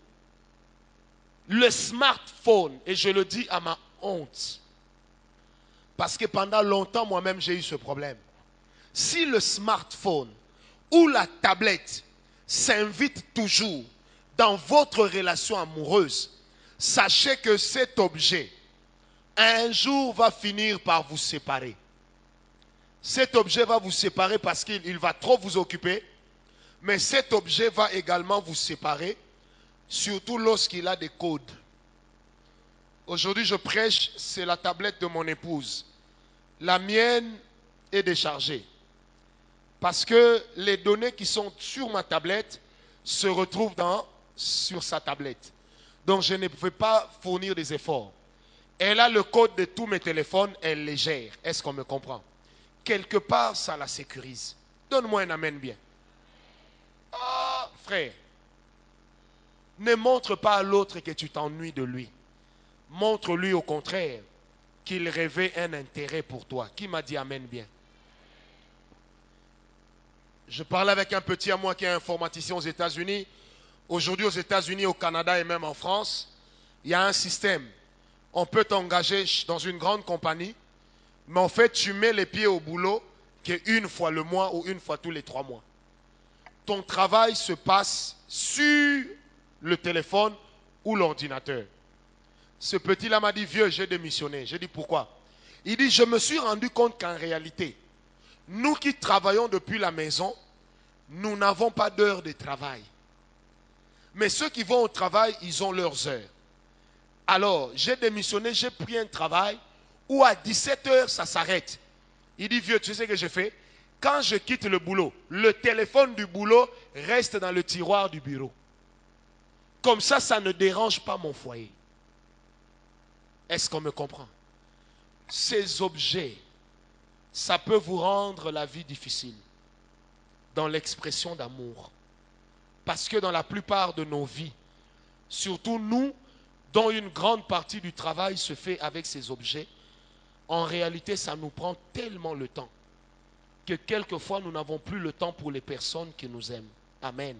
le smartphone, et je le dis à ma honte, parce que pendant longtemps, moi-même, j'ai eu ce problème. Si le smartphone ou la tablette s'invite toujours dans votre relation amoureuse, sachez que cet objet, un jour, va finir par vous séparer. Cet objet va vous séparer parce qu'il va trop vous occuper, mais cet objet va également vous séparer, surtout lorsqu'il a des codes. Aujourd'hui, je prêche, c'est la tablette de mon épouse. La mienne est déchargée. Parce que les données qui sont sur ma tablette se retrouvent sur sa tablette. Donc, je ne pouvais pas fournir des efforts. Elle a le code de tous mes téléphones, elle les gère. Est-ce qu'on me comprend? Quelque part, ça la sécurise. Donne-moi un amen bien. Ah, frère. Ne montre pas à l'autre que tu t'ennuies de lui. Montre-lui au contraire qu'il revêt un intérêt pour toi. Qui m'a dit amen bien? Je parlais avec un petit à moi qui est informaticien aux États-Unis. Aujourd'hui, aux États-Unis, au Canada et même en France, il y a un système. On peut t'engager dans une grande compagnie, mais en fait, tu mets les pieds au boulot qu'une fois le mois ou une fois tous les 3 mois. Ton travail se passe sur le téléphone ou l'ordinateur. Ce petit-là m'a dit, vieux, j'ai démissionné. J'ai dit, pourquoi? Il dit, je me suis rendu compte qu'en réalité, nous qui travaillons depuis la maison, nous n'avons pas d'heures de travail. Mais ceux qui vont au travail, ils ont leurs heures. Alors, j'ai démissionné, j'ai pris un travail où à 17 heures, ça s'arrête. Il dit, vieux, tu sais ce que j'ai fait? Quand je quitte le boulot, le téléphone du boulot reste dans le tiroir du bureau. Comme ça, ça ne dérange pas mon foyer. Est-ce qu'on me comprend? Ces objets, ça peut vous rendre la vie difficile dans l'expression d'amour. Parce que dans la plupart de nos vies, surtout nous, dont une grande partie du travail se fait avec ces objets, en réalité, ça nous prend tellement le temps. que quelquefois nous n'avons plus le temps pour les personnes qui nous aiment. Amen.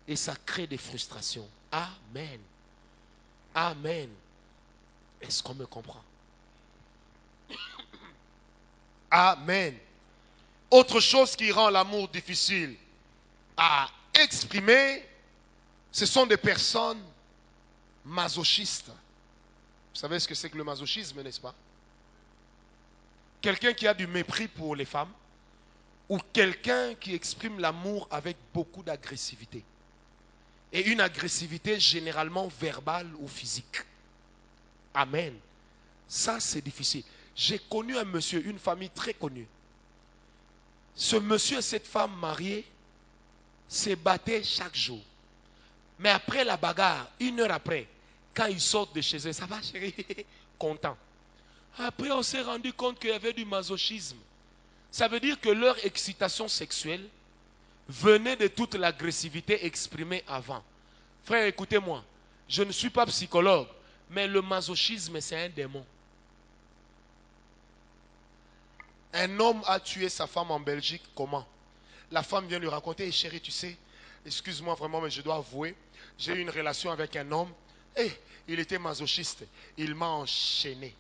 Et ça crée des frustrations. Amen. Amen. Est-ce qu'on me comprend? Amen. Autre chose qui rend l'amour difficile à exprimer, ce sont des personnes masochistes. Vous savez ce que c'est que le masochisme, n'est-ce pas? Quelqu'un qui a du mépris pour les femmes ou quelqu'un qui exprime l'amour avec beaucoup d'agressivité. Et une agressivité généralement verbale ou physique. Amen. Ça, c'est difficile. J'ai connu un monsieur, une famille très connue. Ce monsieur et cette femme mariée se battaient chaque jour. Mais après la bagarre, 1 heure après, quand ils sortent de chez eux, ça va chérie, content. Après, on s'est rendu compte qu'il y avait du masochisme. Ça veut dire que leur excitation sexuelle venait de toute l'agressivité exprimée avant. Frère, écoutez-moi, je ne suis pas psychologue, mais le masochisme, c'est un démon. Un homme a tué sa femme en Belgique, comment? La femme vient lui raconter, chérie, tu sais, excuse-moi vraiment, mais je dois avouer, j'ai eu une relation avec un homme, et il était masochiste, il m'a enchaîné,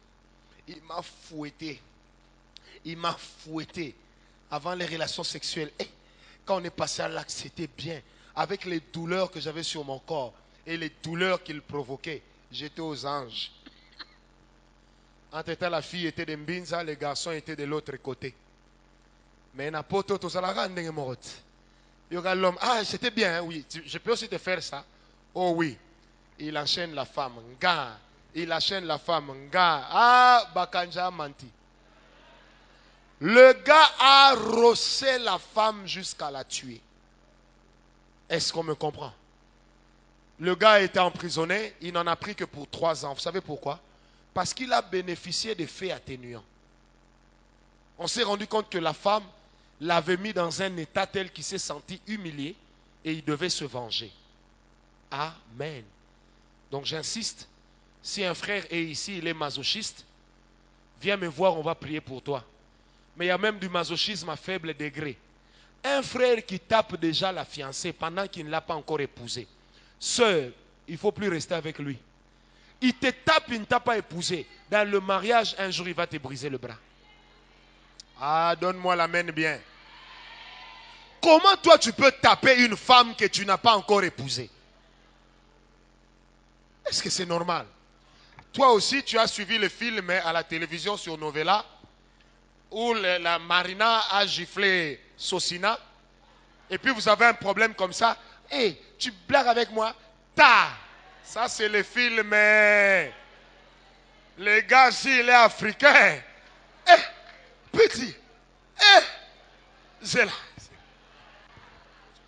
il m'a fouetté, avant les relations sexuelles. Et quand on est passé à l'acte, c'était bien, avec les douleurs que j'avais sur mon corps, et les douleurs qu'il provoquait, j'étais aux anges. Entre-temps, la fille était de Mbinza, les garçons étaient de l'autre côté. Mais n'importe où, l'homme, ah, c'était bien, oui, je peux aussi te faire ça. Oh oui, il enchaîne la femme, nga. Il enchaîne la femme, nga. Ah, Bakanja a menti. Le gars a rossé la femme jusqu'à la tuer. Est-ce qu'on me comprend? Le gars a été emprisonné, il n'en a pris que pour 3 ans. Vous savez pourquoi? Parce qu'il a bénéficié des faits atténuants. On s'est rendu compte que la femme l'avait mis dans un état tel qu'il s'est senti humilié et il devait se venger. Amen. Donc j'insiste, si un frère est ici, il est masochiste, viens me voir, on va prier pour toi. Mais il y a même du masochisme à faible degré. Un frère qui tape déjà la fiancée pendant qu'il ne l'a pas encore épousée. Sœur, il ne faut plus rester avec lui. Il te tape, il ne t'a pas épousé. Dans le mariage, un jour, il va te briser le bras. Ah, donne-moi la main bien. Comment toi, tu peux taper une femme que tu n'as pas encore épousée? Est-ce que c'est normal? Toi aussi, tu as suivi le film à la télévision sur Novella où la Marina a giflé Sosina. Et puis, vous avez un problème comme ça. Hé, tu blagues avec moi? Ça, c'est le film. Les gars, s'il est africain. Petit. C'est là.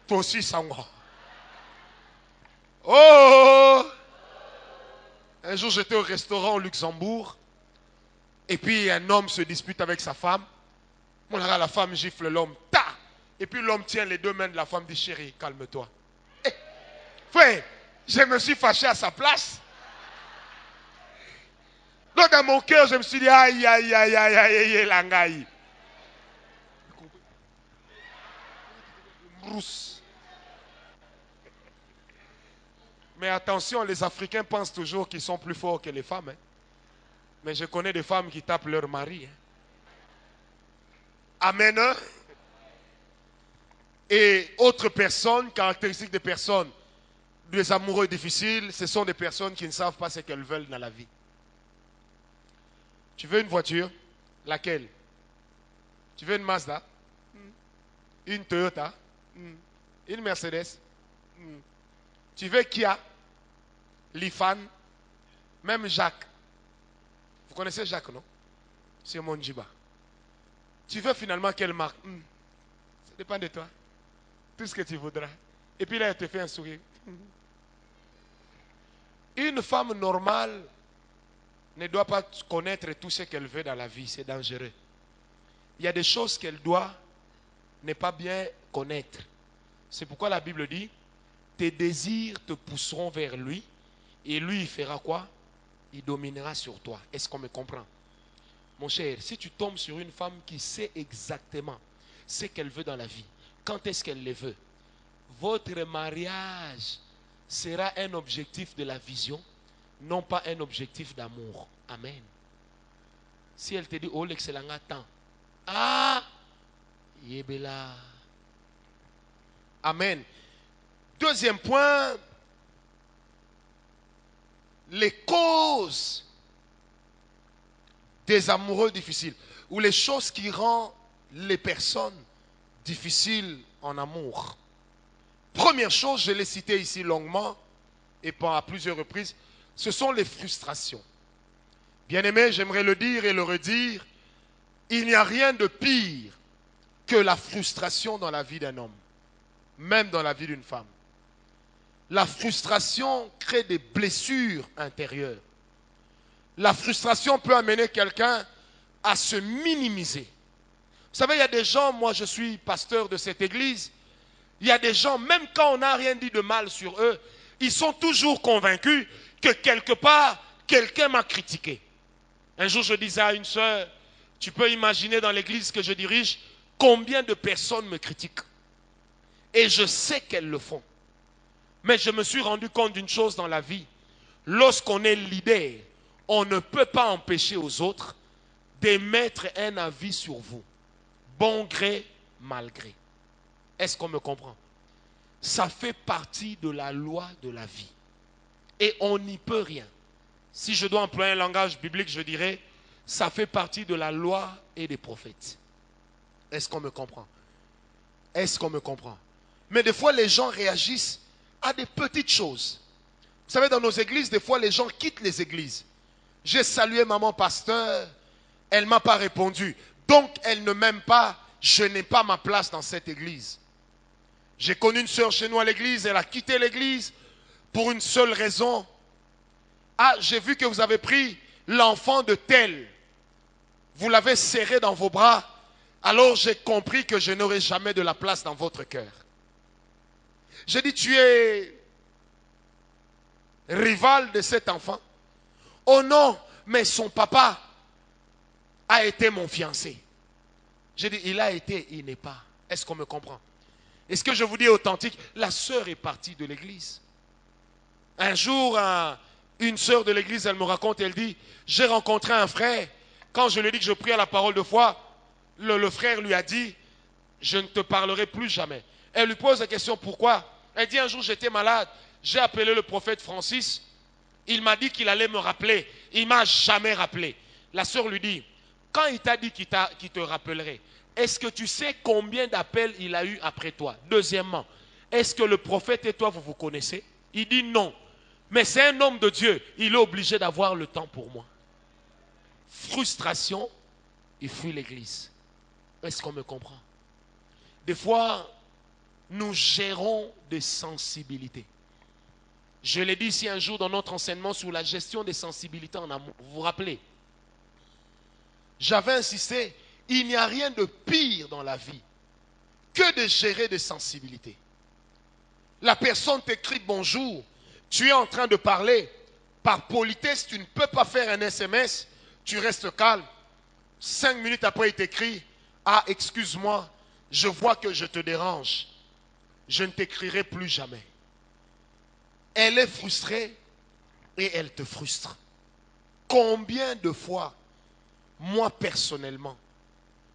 Toi aussi, Sangwa. Oh! Un jour, j'étais au restaurant au Luxembourg. Et puis, un homme se dispute avec sa femme. La femme gifle l'homme. Et puis, l'homme tient les 2 mains de la femme, dit chérie, calme-toi. Frère, je me suis fâché à sa place. Donc, dans mon cœur, je me suis dit, aïe, aïe, aïe, aïe, aïe, aïe, langaï. Brousse. Mais attention, les Africains pensent toujours qu'ils sont plus forts que les femmes. Hein. Mais je connais des femmes qui tapent leur mari. Hein. Amen. Et autres personnes, caractéristiques des personnes, des amoureux difficiles, ce sont des personnes qui ne savent pas ce qu'elles veulent dans la vie. Tu veux une voiture? Laquelle? Tu veux une Mazda? Une Toyota? Une Mercedes? Tu veux Kia? Lifan? Même Jacques? Vous connaissez Jacques, non? C'est mon Djiba. Tu veux finalement quelle marque? Ça dépend de toi. Tout ce que tu voudras. Et puis là, elle te fait un sourire. Une femme normale ne doit pas connaître tout ce qu'elle veut dans la vie. C'est dangereux. Il y a des choses qu'elle doit ne pas bien connaître. C'est pourquoi la Bible dit, tes désirs te pousseront vers lui et lui, il fera quoi? Il dominera sur toi. Est-ce qu'on me comprend? Mon cher, si tu tombes sur une femme qui sait exactement ce qu'elle veut dans la vie. Quand est-ce qu'elle les veut? Votre mariage sera un objectif de la vision, non pas un objectif d'amour. Amen. Si elle te dit, oh l'excellent temps, ah, yébela. Amen. Deuxième point, les causes des amoureux difficiles ou les choses qui rendent les personnes difficiles en amour. Première chose, je l'ai cité ici longuement et à plusieurs reprises, ce sont les frustrations. Bien-aimés, j'aimerais le dire et le redire, il n'y a rien de pire que la frustration dans la vie d'un homme, même dans la vie d'une femme. La frustration crée des blessures intérieures. La frustration peut amener quelqu'un à se minimiser. Vous savez, il y a des gens, moi je suis pasteur de cette église, il y a des gens, même quand on n'a rien dit de mal sur eux, ils sont toujours convaincus que quelque part, quelqu'un m'a critiqué. Un jour, je disais à une sœur, tu peux imaginer dans l'église que je dirige, combien de personnes me critiquent. Et je sais qu'elles le font. Mais je me suis rendu compte d'une chose dans la vie. Lorsqu'on est leader, on ne peut pas empêcher aux autres d'émettre un avis sur vous. Bon gré, mal gré. Est-ce qu'on me comprend? Ça fait partie de la loi de la vie. Et on n'y peut rien. Si je dois employer un langage biblique, je dirais, ça fait partie de la loi et des prophètes. Est-ce qu'on me comprend? Est-ce qu'on me comprend? Mais des fois, les gens réagissent à des petites choses. Vous savez, dans nos églises, des fois, les gens quittent les églises. J'ai salué maman pasteur, elle ne m'a pas répondu. Donc, elle ne m'aime pas, je n'ai pas ma place dans cette église. J'ai connu une sœur chez nous à l'église, elle a quitté l'église pour une seule raison. Ah, j'ai vu que vous avez pris l'enfant de tel. Vous l'avez serré dans vos bras. Alors j'ai compris que je n'aurai jamais de la place dans votre cœur. J'ai dit, tu es rival de cet enfant? Oh non, mais son papa a été mon fiancé. J'ai dit, il a été, il n'est pas. Est-ce qu'on me comprend? Est-ce que je vous dis authentique? La sœur est partie de l'église. Un jour, une sœur de l'église, elle me raconte, elle dit, j'ai rencontré un frère. Quand je lui ai dit que je prie à la parole de foi, le frère lui a dit, je ne te parlerai plus jamais. Elle lui pose la question, pourquoi? Elle dit, un jour j'étais malade, j'ai appelé le prophète Francis, il m'a dit qu'il allait me rappeler, il ne m'a jamais rappelé. La sœur lui dit, quand il t'a dit qu'il te rappellerait, est-ce que tu sais combien d'appels il a eu après toi? Deuxièmement, est-ce que le prophète et toi, vous vous connaissez? Il dit non. Mais c'est un homme de Dieu. Il est obligé d'avoir le temps pour moi. Frustration, il fuit l'église. Est-ce qu'on me comprend? Des fois, nous gérons des sensibilités. Je l'ai dit ici un jour dans notre enseignement sur la gestion des sensibilités en amour. Vous vous rappelez? J'avais insisté, il n'y a rien de pire dans la vie que de gérer des sensibilités. La personne t'écrit bonjour, tu es en train de parler, par politesse, tu ne peux pas faire un SMS, tu restes calme. 5 minutes après, il t'écrit, ah, excuse-moi, je vois que je te dérange, je ne t'écrirai plus jamais. Elle est frustrée et elle te frustre. Combien de fois, moi personnellement,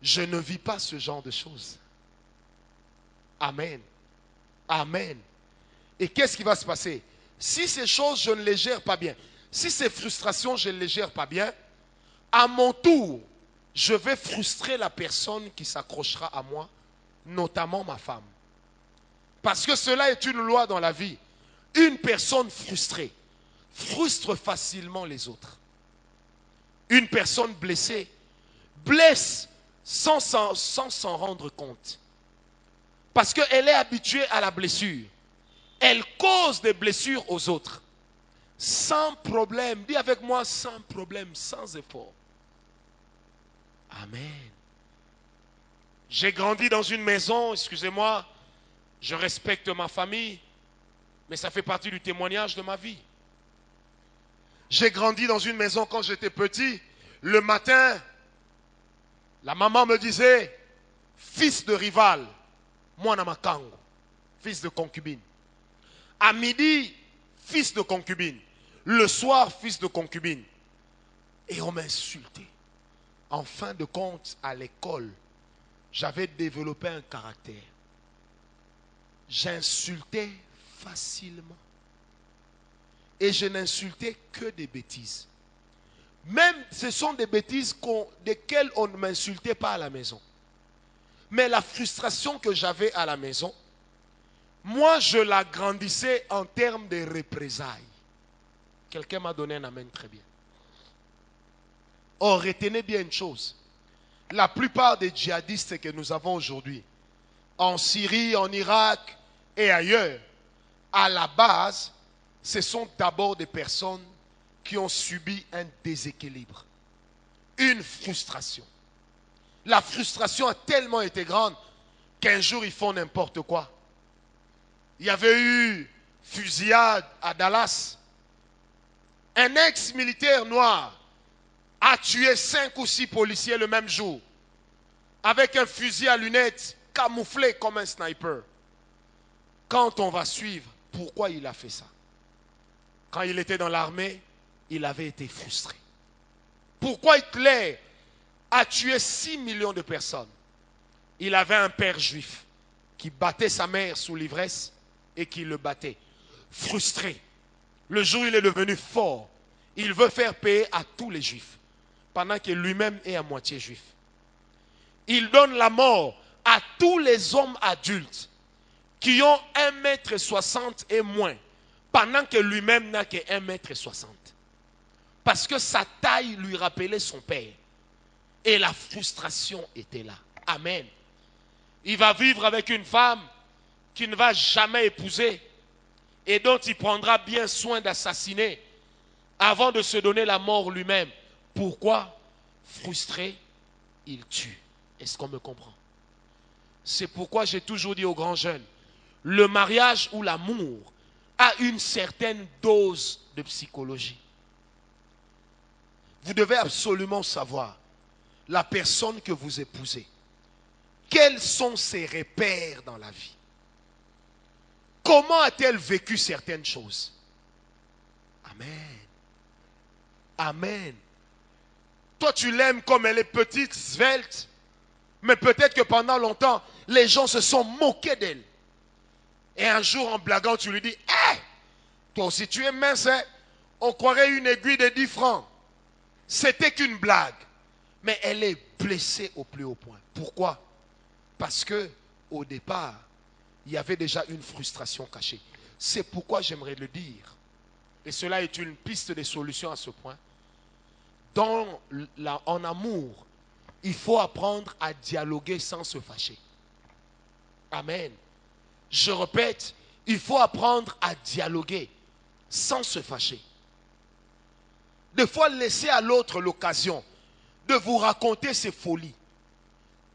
je ne vis pas ce genre de choses. Amen. Amen. Et qu'est-ce qui va se passer? Si ces choses, je ne les gère pas bien, si ces frustrations, je ne les gère pas bien, à mon tour, je vais frustrer la personne qui s'accrochera à moi, notamment ma femme. Parce que cela est une loi dans la vie. Une personne frustrée frustre facilement les autres. Une personne blessée blesse sans s'en rendre compte. Parce qu'elle est habituée à la blessure. Elle cause des blessures aux autres. Sans problème. Dis avec moi, sans problème, sans effort. Amen. J'ai grandi dans une maison, excusez-moi, je respecte ma famille, mais ça fait partie du témoignage de ma vie. J'ai grandi dans une maison quand j'étais petit. Le matin, la maman me disait, fils de rival, Mwana Makango, fils de concubine. À midi, fils de concubine. Le soir, fils de concubine. Et on m'insultait. En fin de compte, à l'école, j'avais développé un caractère. J'insultais facilement. Et je n'insultais que des bêtises. Même ce sont des bêtises desquelles on ne m'insultait pas à la maison. Mais la frustration que j'avais à la maison, moi je la grandissais en termes de représailles. Quelqu'un m'a donné un amen très bien. Or, retenez bien une chose. La plupart des djihadistes que nous avons aujourd'hui, en Syrie, en Irak et ailleurs, à la base, ce sont d'abord des personnes qui ont subi un déséquilibre, une frustration. La frustration a tellement été grande qu'un jour ils font n'importe quoi. Il y avait eu fusillade à Dallas. Un ex-militaire noir a tué 5 ou 6 policiers le même jour avec un fusil à lunettes camouflé comme un sniper. Quand on va suivre pourquoi il a fait ça, quand il était dans l'armée, il avait été frustré. Pourquoi Hitler a tué 6 millions de personnes? Il avait un père juif qui battait sa mère sous l'ivresse et qui le battait. Frustré. Le jour où il est devenu fort, il veut faire payer à tous les juifs, pendant que lui-même est à moitié juif. Il donne la mort à tous les hommes adultes qui ont 1,60 m et moins, pendant que lui-même n'a que 1,60 m. Parce que sa taille lui rappelait son père. Et la frustration était là. Amen. Il va vivre avec une femme qu'il ne va jamais épouser et dont il prendra bien soin d'assassiner avant de se donner la mort lui-même. Pourquoi? Frustré, il tue. Est-ce qu'on me comprend? C'est pourquoi j'ai toujours dit aux grands jeunes, le mariage ou l'amour a une certaine dose de psychologie. Vous devez absolument savoir la personne que vous épousez. Quels sont ses repères dans la vie? Comment a-t-elle vécu certaines choses? Amen. Amen. Toi, tu l'aimes comme elle est petite, svelte, mais peut-être que pendant longtemps, les gens se sont moqués d'elle. Et un jour, en blaguant, tu lui dis, hey, toi aussi tu es mince, hein? On croirait une aiguille de 10 francs. C'était qu'une blague. Mais elle est blessée au plus haut point. Pourquoi? Parce que au départ, il y avait déjà une frustration cachée. C'est pourquoi j'aimerais le dire. Et cela est une piste de solution à ce point. En amour, il faut apprendre à dialoguer sans se fâcher. Amen. Je répète, il faut apprendre à dialoguer sans se fâcher. Des fois, laissez à l'autre l'occasion de vous raconter ses folies,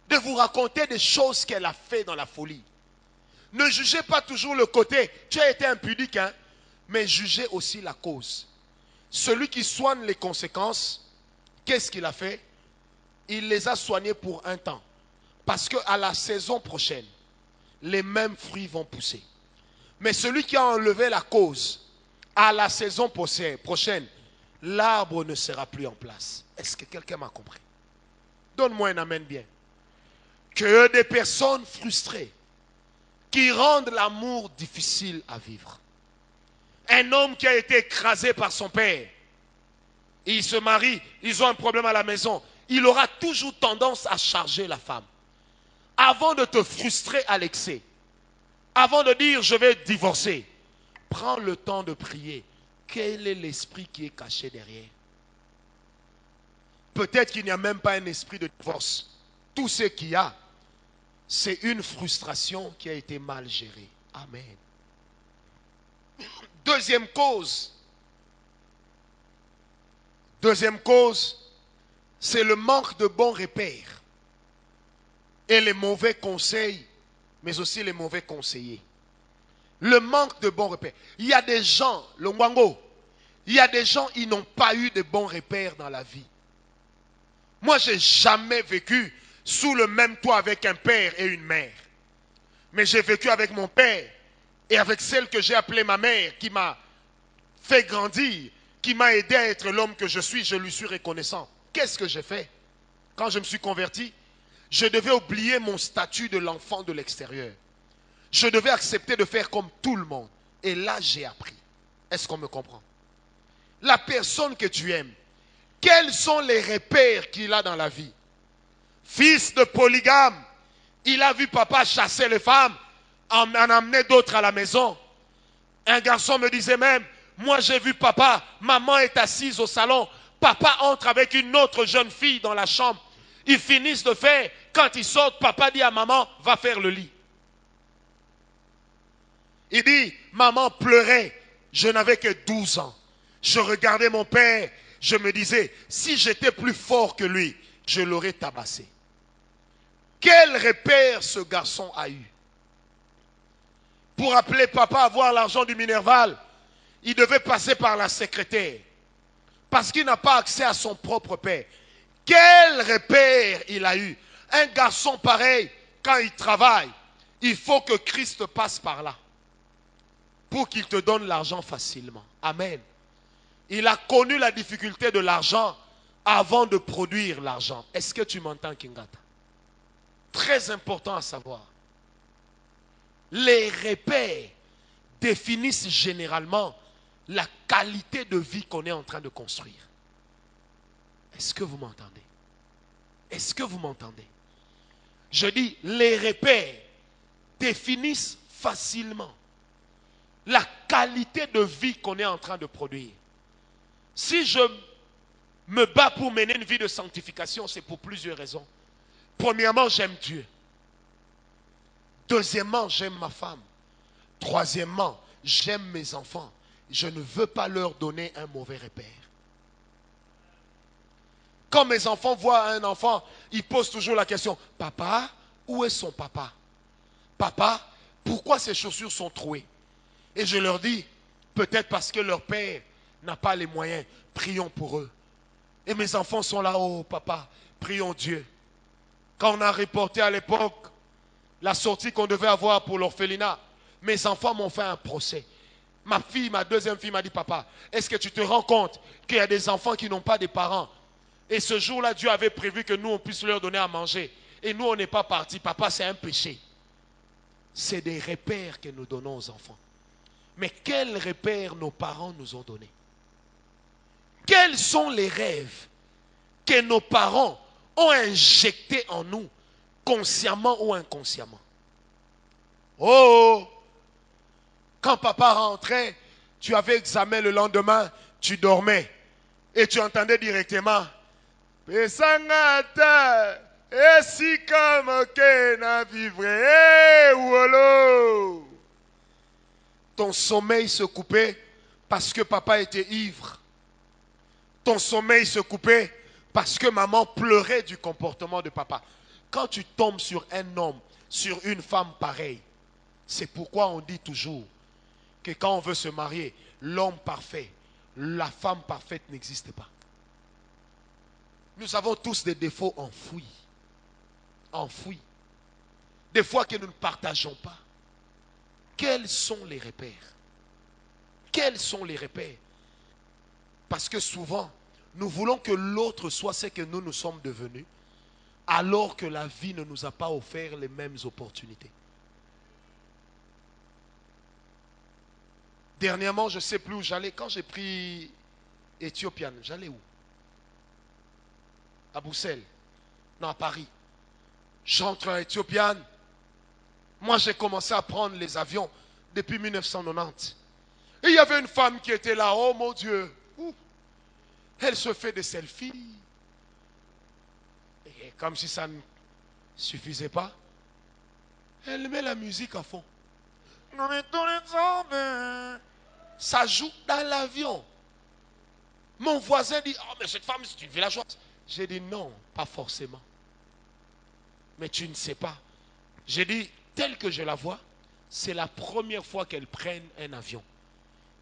de vous raconter des choses qu'elle a fait dans la folie. Ne jugez pas toujours le côté, tu as été impudique, hein, mais jugez aussi la cause. Celui qui soigne les conséquences, qu'est-ce qu'il a fait? Il les a soignés pour un temps. Parce qu'à la saison prochaine, les mêmes fruits vont pousser. Mais celui qui a enlevé la cause, à la saison prochaine, l'arbre ne sera plus en place. Est-ce que quelqu'un m'a compris? Donne-moi un amen bien. Que des personnes frustrées qui rendent l'amour difficile à vivre. Un homme qui a été écrasé par son père, il se marie, ils ont un problème à la maison, il aura toujours tendance à charger la femme. Avant de te frustrer à l'excès, avant de dire je vais divorcer, prends le temps de prier. Quel est l'esprit qui est caché derrière? Peut-être qu'il n'y a même pas un esprit de divorce. Tout ce qu'il y a, c'est une frustration qui a été mal gérée. Amen. Deuxième cause, c'est le manque de bons repères et les mauvais conseils, mais aussi les mauvais conseillers. Le manque de bons repères. Il y a des gens, le Mwango, il y a des gens, ils n'ont pas eu de bons repères dans la vie. Moi, je n'ai jamais vécu sous le même toit avec un père et une mère. Mais j'ai vécu avec mon père et avec celle que j'ai appelée ma mère, qui m'a fait grandir, qui m'a aidé à être l'homme que je suis. Je lui suis reconnaissant. Qu'est-ce que j'ai fait? Quand je me suis converti, je devais oublier mon statut de l'enfant de l'extérieur. Je devais accepter de faire comme tout le monde. Et là, j'ai appris. Est-ce qu'on me comprend? La personne que tu aimes, quels sont les repères qu'il a dans la vie? Fils de polygame, il a vu papa chasser les femmes, en amener d'autres à la maison. Un garçon me disait même, moi j'ai vu papa, maman est assise au salon, papa entre avec une autre jeune fille dans la chambre. Ils finissent de faire, quand ils sortent, papa dit à maman, va faire le lit. Il dit, maman pleurait, je n'avais que 12 ans. Je regardais mon père, je me disais, si j'étais plus fort que lui, je l'aurais tabassé. Quel repère ce garçon a eu? Pour appeler papa à avoir l'argent du Minerval, il devait passer par la secrétaire. Parce qu'il n'a pas accès à son propre père. Quel repère il a eu? Un garçon pareil, quand il travaille, il faut que Christ passe par là. Pour qu'il te donne l'argent facilement. Amen. Il a connu la difficulté de l'argent avant de produire l'argent. Est-ce que tu m'entends, Kingata? Très important à savoir. Les repères définissent généralement la qualité de vie qu'on est en train de construire. Est-ce que vous m'entendez? Est-ce que vous m'entendez? Je dis, les repères définissent facilement la qualité de vie qu'on est en train de produire. Si je me bats pour mener une vie de sanctification, c'est pour plusieurs raisons. Premièrement, j'aime Dieu. Deuxièmement, j'aime ma femme. Troisièmement, j'aime mes enfants. Je ne veux pas leur donner un mauvais repère. Quand mes enfants voient un enfant, ils posent toujours la question, papa, où est son papa? Papa, pourquoi ses chaussures sont trouées? Et je leur dis, peut-être parce que leur père n'a pas les moyens, prions pour eux. Et mes enfants sont là, oh papa, prions Dieu. Quand on a reporté à l'époque la sortie qu'on devait avoir pour l'orphelinat, mes enfants m'ont fait un procès. Ma fille, ma deuxième fille m'a dit, papa, est-ce que tu te rends compte qu'il y a des enfants qui n'ont pas de parents? Et ce jour-là, Dieu avait prévu que nous, on puisse leur donner à manger. Et nous, on n'est pas partis. Papa, c'est un péché. C'est des repères que nous donnons aux enfants. Mais quels repères nos parents nous ont donnés? Quels sont les rêves que nos parents ont injectés en nous, consciemment ou inconsciemment? Oh! Quand papa rentrait, tu avais examen le lendemain, tu dormais. Et tu entendais directement, Pesangata, esika moke na vivre, wolo. Ton sommeil se coupait parce que papa était ivre. Ton sommeil se coupait parce que maman pleurait du comportement de papa. Quand tu tombes sur un homme, sur une femme pareille, c'est pourquoi on dit toujours que quand on veut se marier, l'homme parfait, la femme parfaite n'existe pas. Nous avons tous des défauts enfouis. Enfouis. Des fois que nous ne partageons pas. Quels sont les repères? Quels sont les repères? Parce que souvent, nous voulons que l'autre soit ce que nous sommes devenus, alors que la vie ne nous a pas offert les mêmes opportunités. Dernièrement, je ne sais plus où j'allais. Quand j'ai pris Ethiopian, j'allais où? À Bruxelles. Non, à Paris. J'entre à Ethiopian. Moi, j'ai commencé à prendre les avions depuis 1990. Et il y avait une femme qui était là. Oh mon Dieu. Elle se fait des selfies. Et comme si ça ne suffisait pas, elle met la musique à fond. Ça joue dans l'avion. Mon voisin dit, oh mais cette femme c'est une villageoise. J'ai dit non, pas forcément. Mais tu ne sais pas. J'ai dit, tel que je la vois, c'est la première fois qu'elle prenne un avion.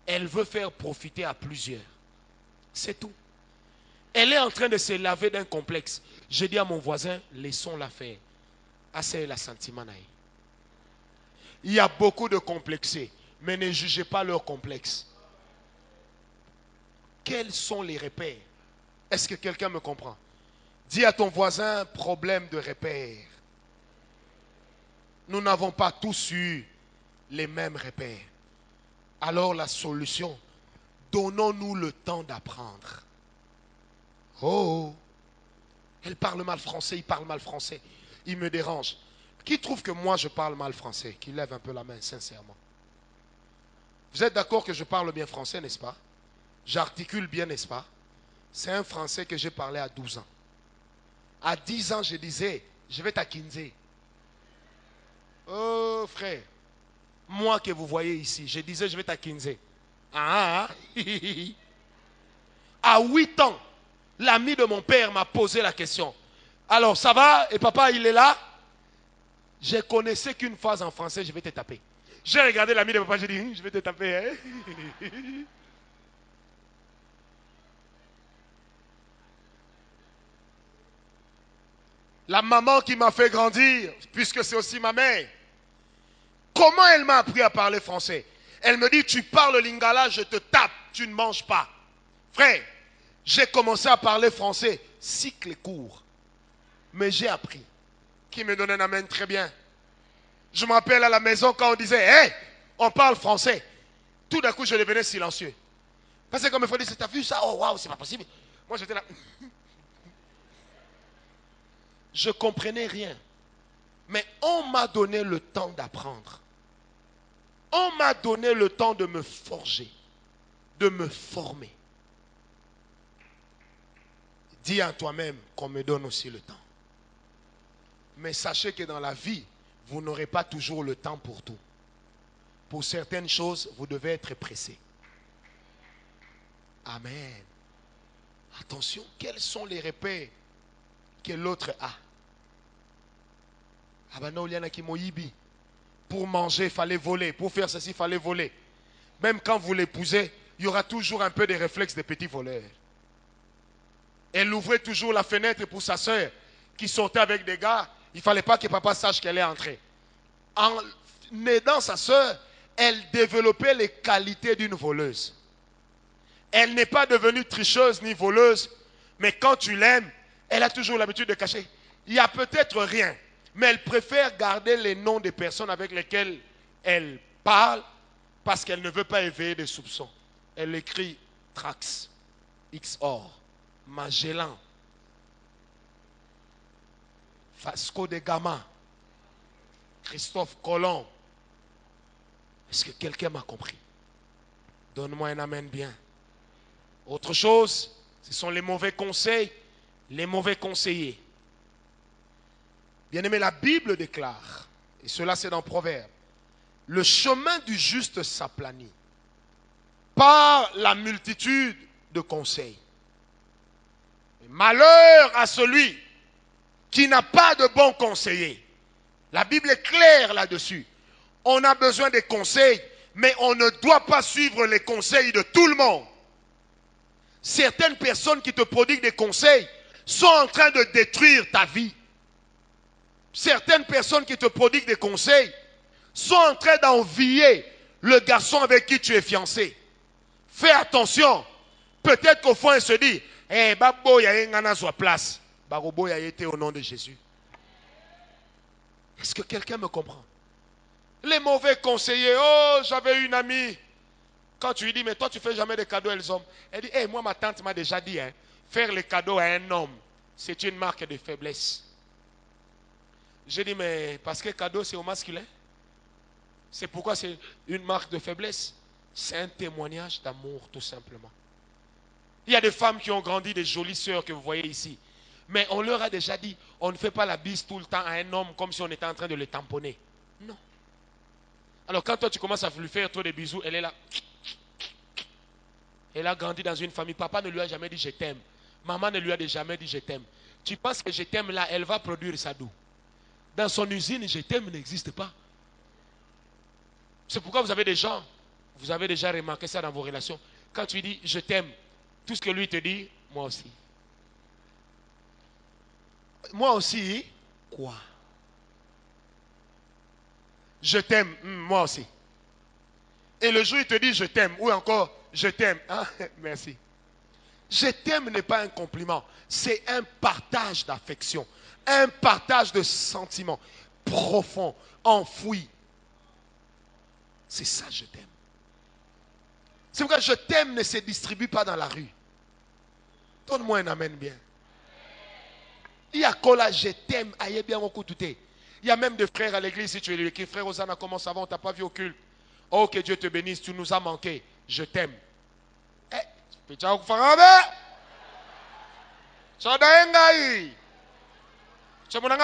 Elle veut faire profiter à plusieurs. C'est tout. Elle est en train de se laver d'un complexe. Je dis à mon voisin, laissons-la faire. Assez la sentiment. Il y a beaucoup de complexés, mais ne jugez pas leurs complexes. Quels sont les repères? Est-ce que quelqu'un me comprend? Dis à ton voisin, problème de repères. Nous n'avons pas tous eu les mêmes repères. Alors la solution, donnons-nous le temps d'apprendre. Oh, elle parle mal français, il parle mal français. Il me dérange. Qui trouve que moi je parle mal français? Qui lève un peu la main, sincèrement. Vous êtes d'accord que je parle bien français, n'est-ce pas? J'articule bien, n'est-ce pas? C'est un français que j'ai parlé à 12 ans. À 10 ans, je disais, je vais taquiner. Oh frère, moi que vous voyez ici, je disais, je vais taquiner. Ah, à 8 ans, l'ami de mon père m'a posé la question. Alors, ça va? Et papa, il est là? Je connaissais qu'une phrase en français, je vais te taper. J'ai regardé l'ami de papa, j'ai dit, je vais te taper. Hein? La maman qui m'a fait grandir, puisque c'est aussi ma mère, comment elle m'a appris à parler français? Elle me dit, tu parles lingala, je te tape, tu ne manges pas. Frère, j'ai commencé à parler français, cycle court. Mais j'ai appris. Qui me donne un amen très bien. Je me rappelle à la maison quand on disait, hé, on parle français. Tout d'un coup, je devenais silencieux. Parce que comme il faut dire, t'as vu ça? Oh, waouh, c'est pas possible. Moi, j'étais là. Je ne comprenais rien. Mais on m'a donné le temps d'apprendre. On m'a donné le temps de me forger, de me former. Dis à toi-même qu'on me donne aussi le temps. Mais sachez que dans la vie, vous n'aurez pas toujours le temps pour tout. Pour certaines choses, vous devez être pressé. Amen. Attention, quels sont les repères que l'autre a? Pour manger, il fallait voler. Pour faire ceci, il fallait voler. Même quand vous l'épousez, il y aura toujours un peu des réflexes des petits voleurs. Elle ouvrait toujours la fenêtre pour sa soeur qui sortait avec des gars. Il ne fallait pas que papa sache qu'elle est entrée. En aidant sa soeur, elle développait les qualités d'une voleuse. Elle n'est pas devenue tricheuse ni voleuse, mais quand tu l'aimes, elle a toujours l'habitude de cacher. Il y a peut-être rien, mais elle préfère garder les noms des personnes avec lesquelles elle parle parce qu'elle ne veut pas éveiller des soupçons. Elle écrit Trax, XOR, Magellan, Vasco de Gama, Christophe Colomb. Est-ce que quelqu'un m'a compris? Donne-moi un amen bien. Autre chose, ce sont les mauvais conseils, les mauvais conseillers. Bien-aimé, la Bible déclare, et cela c'est dans Proverbes, le chemin du juste s'aplanit par la multitude de conseils. Malheur à celui qui n'a pas de bons conseillers. La Bible est claire là-dessus. On a besoin des conseils, mais on ne doit pas suivre les conseils de tout le monde. Certaines personnes qui te prodiguent des conseils sont en train de détruire ta vie. Certaines personnes qui te prodiguent des conseils sont en train d'envier le garçon avec qui tu es fiancé. Fais attention. Peut-être qu'au fond, elle se dit, eh, babo, il y a un gana sur place. Barobo, il a été au nom de Jésus. Est-ce que quelqu'un me comprend? Les mauvais conseillers, oh, j'avais une amie. Quand tu lui dis, mais toi, tu fais jamais de cadeaux aux hommes. Elle dit, hey, moi, ma tante m'a déjà dit, hein, faire les cadeaux à un homme, c'est une marque de faiblesse. J'ai dit, mais parce que cadeau, c'est au masculin. C'est pourquoi c'est une marque de faiblesse. C'est un témoignage d'amour, tout simplement. Il y a des femmes qui ont grandi, des jolies sœurs que vous voyez ici. Mais on leur a déjà dit, on ne fait pas la bise tout le temps à un homme comme si on était en train de le tamponner. Non. Alors quand toi tu commences à lui faire trop des bisous, elle est là. Elle a grandi dans une famille. Papa ne lui a jamais dit je t'aime. Maman ne lui a jamais dit je t'aime. Tu penses que je t'aime là, elle va produire ça d'où? Dans son usine, je t'aime n'existe pas. C'est pourquoi vous avez des gens, vous avez déjà remarqué ça dans vos relations. Quand tu dis je t'aime, tout ce que lui te dit, moi aussi. Moi aussi. Quoi? Je t'aime. Moi aussi. Et le jour, il te dit je t'aime. Ou encore, je t'aime. Ah, merci. Je t'aime n'est pas un compliment. C'est un partage d'affection. Un partage de sentiments profonds, enfouis. C'est ça, je t'aime. C'est pourquoi je t'aime ne se distribue pas dans la rue. Donne-moi un amen bien. Il y a quoi là, je t'aime, aïe bien mon coup tout est. Il y a même des frères à l'église, si tu es l'équipe, frère Osana, comment ça va, on t'a pas vu au culte. Oh, que Dieu te bénisse, tu nous as manqué. Je t'aime. Eh, tu peux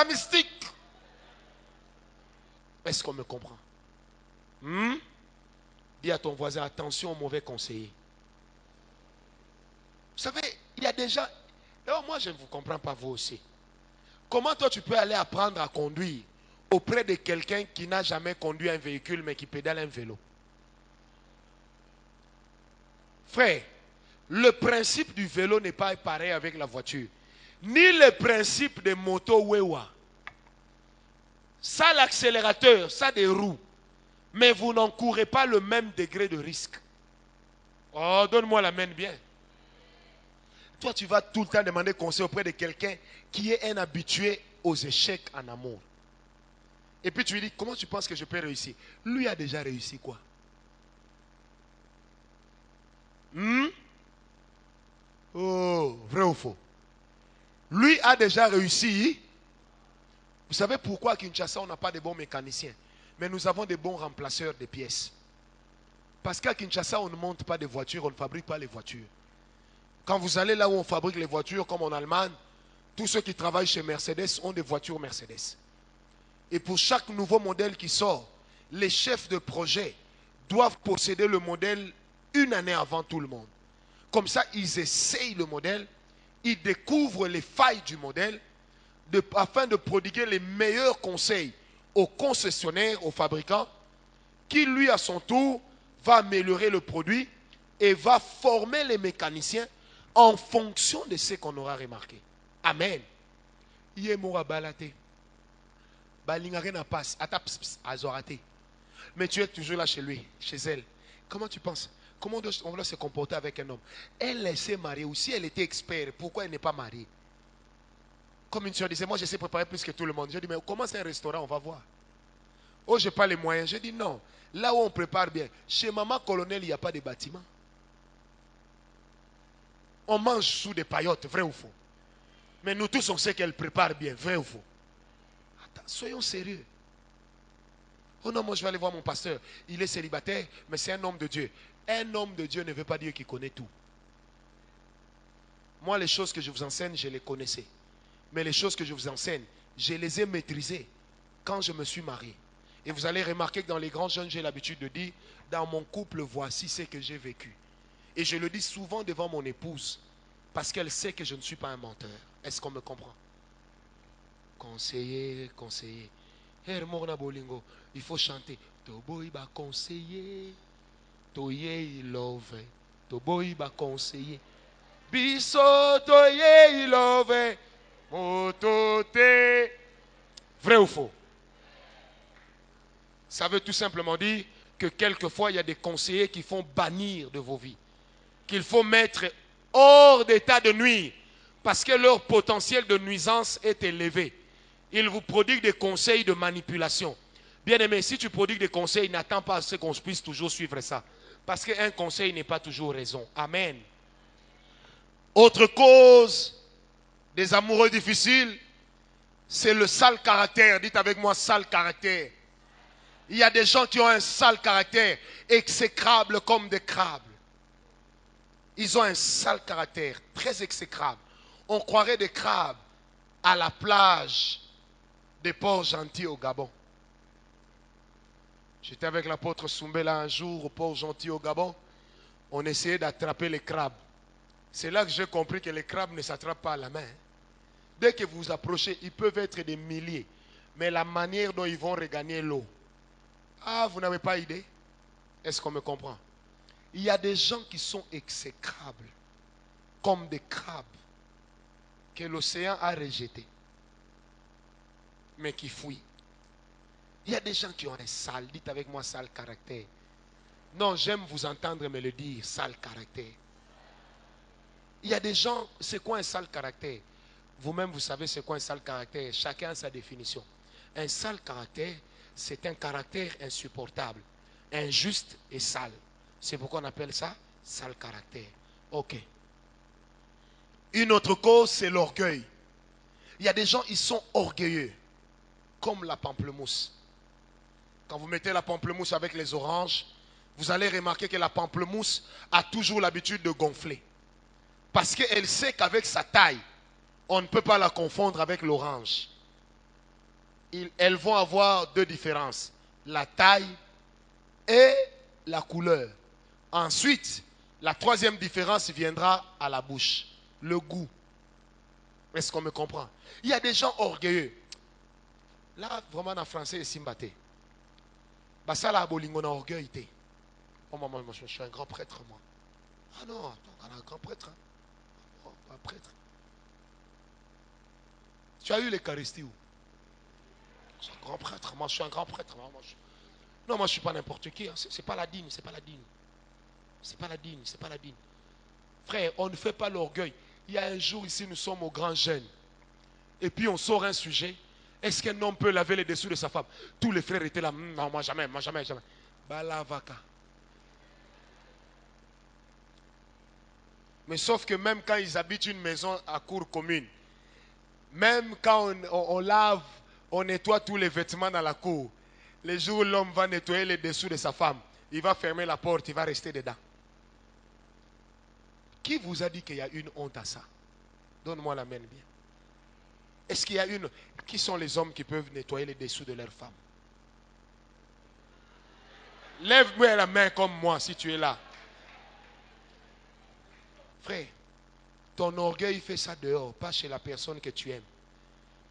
mystique. Est-ce qu'on me comprend? Dis à ton voisin, attention au mauvais conseiller. Vous savez, il y a des gens. Alors moi, je ne vous comprends pas, vous aussi. Comment toi, tu peux aller apprendre à conduire auprès de quelqu'un qui n'a jamais conduit un véhicule, mais qui pédale un vélo? Frère, le principe du vélo n'est pas pareil avec la voiture. Ni le principe des motos Wewa. Ça, l'accélérateur, ça des roues. Mais vous n'encourez pas le même degré de risque. Oh, donne-moi la main bien. Toi, tu vas tout le temps demander conseil auprès de quelqu'un qui est un habitué aux échecs en amour. Et puis tu lui dis, comment tu penses que je peux réussir? Lui a déjà réussi quoi? Oh, vrai ou faux? Lui a déjà réussi. Vous savez pourquoi à Kinshasa on n'a pas de bons mécaniciens, mais nous avons de bons remplaceurs de pièces. Parce qu'à Kinshasa on ne monte pas de voitures, on ne fabrique pas les voitures. Quand vous allez là où on fabrique les voitures, comme en Allemagne, tous ceux qui travaillent chez Mercedes ont des voitures Mercedes. Et pour chaque nouveau modèle qui sort, les chefs de projet doivent posséder le modèle une année avant tout le monde. Comme ça, ils essayent le modèle, ils découvrent les failles du modèle, afin de prodiguer les meilleurs conseils aux concessionnaires, aux fabricants, qui lui, à son tour, va améliorer le produit et va former les mécaniciens en fonction de ce qu'on aura remarqué. Amen. Mais tu es toujours là chez lui, chez elle. Comment tu penses? Comment on doit se comporter avec un homme? Elle s'est mariée, ou si elle était experte, pourquoi elle n'est pas mariée? Comme une soeur disait, moi je sais préparer plus que tout le monde. Je dis, mais comment c'est un restaurant? On va voir. Oh, je n'ai pas les moyens. Je dis, non. Là où on prépare bien, chez maman colonel, il n'y a pas de bâtiment. On mange sous des paillotes, vrai ou faux? Mais nous tous, on sait qu'elle prépare bien, vrai ou faux? Attends, soyons sérieux. Oh non, moi je vais aller voir mon pasteur. Il est célibataire, mais c'est un homme de Dieu. Un homme de Dieu ne veut pas dire qu'il connaît tout. Moi, les choses que je vous enseigne, je les connaissais. Mais les choses que je vous enseigne, je les ai maîtrisées quand je me suis marié. Et vous allez remarquer que dans les grands jeunes, j'ai l'habitude de dire, dans mon couple, voici ce que j'ai vécu. Et je le dis souvent devant mon épouse, parce qu'elle sait que je ne suis pas un menteur. Est-ce qu'on me comprend? Conseiller, conseiller. Il faut chanter. Toboy ba conseiller. Toye love. Toboy ba conseiller. Biso toye love. Motote. Vrai ou faux? Ça veut tout simplement dire que quelquefois il y a des conseillers qui font bannir de vos vies, qu'il faut mettre hors d'état de nuire, parce que leur potentiel de nuisance est élevé. Ils vous prodiguent des conseils de manipulation. Bien aimé, si tu prodigues des conseils, n'attends pas à ce qu'on puisse toujours suivre ça. Parce qu'un conseil n'est pas toujours raison. Amen. Autre cause des amoureux difficiles, c'est le sale caractère. Dites avec moi, sale caractère. Il y a des gens qui ont un sale caractère, exécrables comme des crabes. Ils ont un sale caractère, très exécrable. On croirait des crabes à la plage des ports gentils au Gabon. J'étais avec l'apôtre Soumbela un jour au port gentil au Gabon. On essayait d'attraper les crabes. C'est là que j'ai compris que les crabes ne s'attrapent pas à la main. Dès que vous approchez, ils peuvent être des milliers. Mais la manière dont ils vont regagner l'eau. Ah, vous n'avez pas idée? Est-ce qu'on me comprend? Il y a des gens qui sont exécrables, comme des crabes, que l'océan a rejetés. mais qui fuient. Il y a des gens qui ont un sale, dites avec moi sale caractère. Non, j'aime vous entendre me le dire, sale caractère. Il y a des gens, c'est quoi un sale caractère? Vous-même, vous savez c'est quoi un sale caractère. Chacun a sa définition. Un sale caractère, c'est un caractère insupportable, injuste et sale. C'est pourquoi on appelle ça sale caractère. Ok. Une autre cause, c'est l'orgueil. Il y a des gens, ils sont orgueilleux, comme la pamplemousse. Quand vous mettez la pamplemousse avec les oranges, vous allez remarquer que la pamplemousse a toujours l'habitude de gonfler. Parce qu'elle sait qu'avec sa taille, on ne peut pas la confondre avec l'orange. Elles vont avoir deux différences. La taille et la couleur. Ensuite, la troisième différence viendra à la bouche. Le goût. Est-ce qu'on me comprend? Il y a des gens orgueilleux. Là, vraiment, en français, c'est Simbaté. Ça, là, bolingo, na orgueil. Oh, maman, je suis un grand prêtre, moi. Ah non, on a un grand prêtre. Hein? Oh, un prêtre. Tu as eu l'Eucharistie où? Je suis un grand prêtre. Moi, je suis un grand prêtre. Non, moi, je ne suis pas n'importe qui. Hein. C'est pas la dîme, c'est pas la dîme. C'est pas la dîme, c'est pas la dîme. Frère, on ne fait pas l'orgueil. Il y a un jour ici, nous sommes au grand jeûne. Et puis on sort un sujet. Est-ce qu'un homme peut laver les dessous de sa femme? Tous les frères étaient là. Non, moi jamais, moi jamais, jamais. Balavaka. Mais sauf que même quand ils habitent une maison à cour commune, même quand on lave, on nettoie tous les vêtements dans la cour, les jours où l'homme va nettoyer les dessous de sa femme, il va fermer la porte, il va rester dedans. Qui vous a dit qu'il y a une honte à ça? Donne-moi la main bien. Est-ce qu'il y a une... Qui sont les hommes qui peuvent nettoyer les dessous de leur femme? Lève-moi la main comme moi si tu es là. Frère, ton orgueil fait ça dehors, pas chez la personne que tu aimes.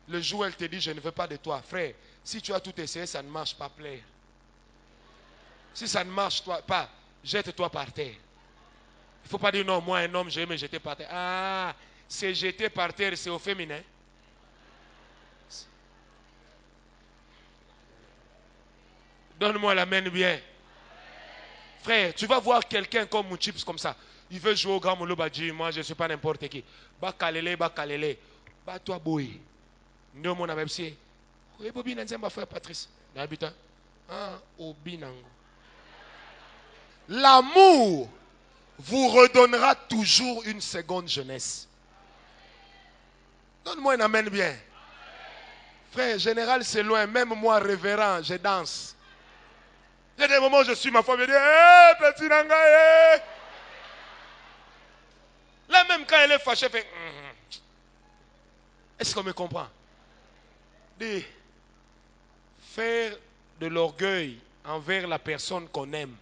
Le jour où elle te dit je ne veux pas de toi, frère, si tu as tout essayé, ça ne marche pas, plaire. Si ça ne marche pas, jette-toi par terre. Il ne faut pas dire non, moi un homme, j'ai me jeter par terre. Ah, c'est jeter par terre, c'est au féminin. Donne-moi la main bien. Frère, tu vas voir quelqu'un comme Mouchips comme ça. Il veut jouer au grand Moulobadji. Moi, je ne suis pas n'importe qui. Bakalele. Ba toi, boy. Nous, mon ami, c'est. Oui, Bobby, Nanzemba, frère Patrice. N'habitant. Ah, Obinango. L'amour vous redonnera toujours une seconde jeunesse. Donne-moi un amen bien. Frère, général, c'est loin. Même moi, révérend, je danse. Il y a des moments où je suis ma femme, je dis, hé, petit nanga, hé. Là, même quand elle est fâchée, elle fait, Est-ce qu'on me comprend? Dis, faire de l'orgueil envers la personne qu'on aime,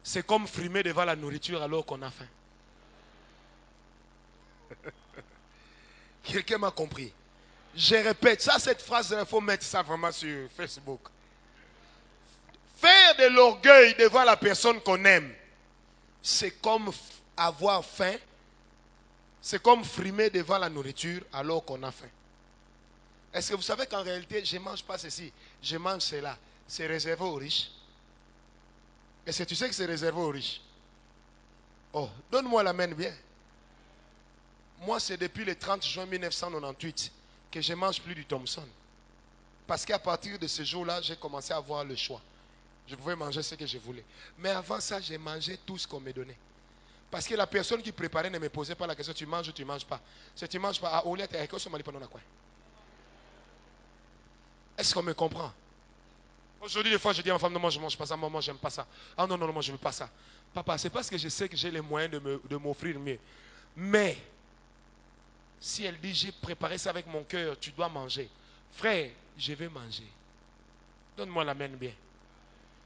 c'est comme frimer devant la nourriture alors qu'on a faim. Quelqu'un m'a compris. Je répète, ça, cette phrase, il faut mettre ça vraiment sur Facebook. Faire de l'orgueil devant la personne qu'on aime, c'est comme avoir faim, c'est comme frimer devant la nourriture alors qu'on a faim. Est-ce que vous savez qu'en réalité, je ne mange pas ceci, je mange cela. C'est réservé aux riches. Est-ce que tu sais que c'est réservé aux riches? Oh, donne-moi la main bien. Moi, c'est depuis le 30 juin 1998 que je ne mange plus du Thompson. Parce qu'à partir de ce jour-là, j'ai commencé à avoir le choix. Je pouvais manger ce que je voulais. Mais avant ça, j'ai mangé tout ce qu'on me donnait. Parce que la personne qui préparait ne me posait pas la question, tu manges ou tu ne manges pas. Si tu ne manges pas, est-ce qu'on me comprend? Aujourd'hui, des fois, je dis à ma femme, non, moi, je ne mange pas ça, moi, je n'aime pas ça. Ah non, moi, je ne veux pas ça. Papa, c'est parce que je sais que j'ai les moyens de m'offrir mieux. Mais, si elle dit, j'ai préparé ça avec mon cœur, tu dois manger. Frère, je vais manger. Donne-moi la main bien.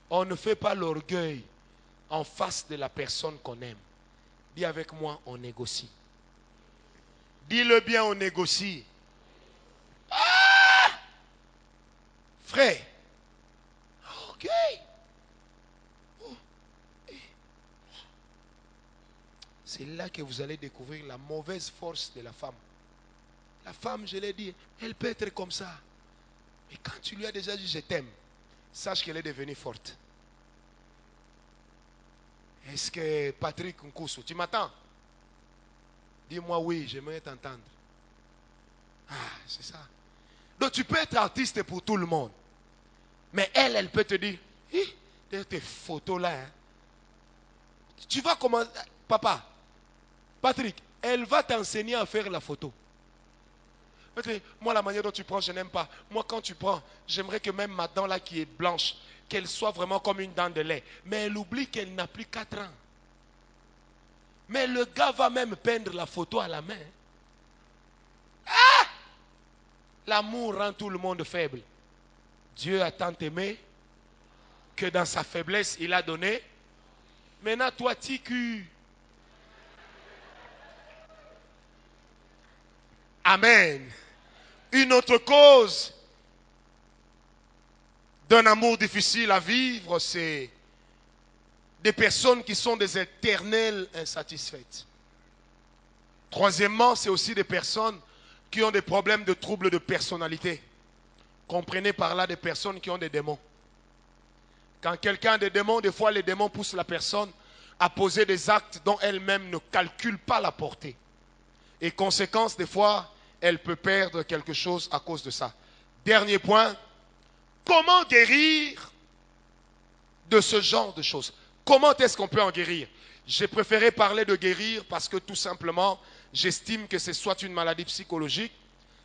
On ne fait pas l'orgueil en face de la personne qu'on aime. Dis avec moi, on négocie. Dis-le bien, on négocie. Ah! Frère, orgueil. C'est là que vous allez découvrir la mauvaise force de la femme. La femme, je l'ai dit, elle peut être comme ça. Mais quand tu lui as déjà dit je t'aime, sache qu'elle est devenue forte. Est-ce que Patrick Nkoussou, tu m'attends? Dis-moi oui, j'aimerais t'entendre. Ah, c'est ça. Donc tu peux être artiste pour tout le monde. Mais elle peut te dire, tes photos là, hein. Tu vas commencer, papa, Patrick, elle va t'enseigner à faire la photo. Moi, la manière dont tu prends, je n'aime pas. Moi, quand tu prends, j'aimerais que même ma dent là qui est blanche, qu'elle soit vraiment comme une dent de lait. Mais elle oublie qu'elle n'a plus 4 ans. Mais le gars va même peindre la photo à la main. Ah! L'amour rend tout le monde faible. Dieu a tant aimé que dans sa faiblesse, il a donné. Maintenant, toi, TQ. Amen. Une autre cause d'un amour difficile à vivre, c'est des personnes qui sont des éternelles insatisfaites. Troisièmement, c'est aussi des personnes qui ont des problèmes de troubles de personnalité. Comprenez par là des personnes qui ont des démons. Quand quelqu'un a des démons, des fois les démons poussent la personne à poser des actes dont elle-même ne calcule pas la portée. Et conséquence, des fois, elle peut perdre quelque chose à cause de ça. Dernier point, comment guérir de ce genre de choses? Comment est-ce qu'on peut en guérir? J'ai préféré parler de guérir parce que tout simplement, j'estime que c'est soit une maladie psychologique,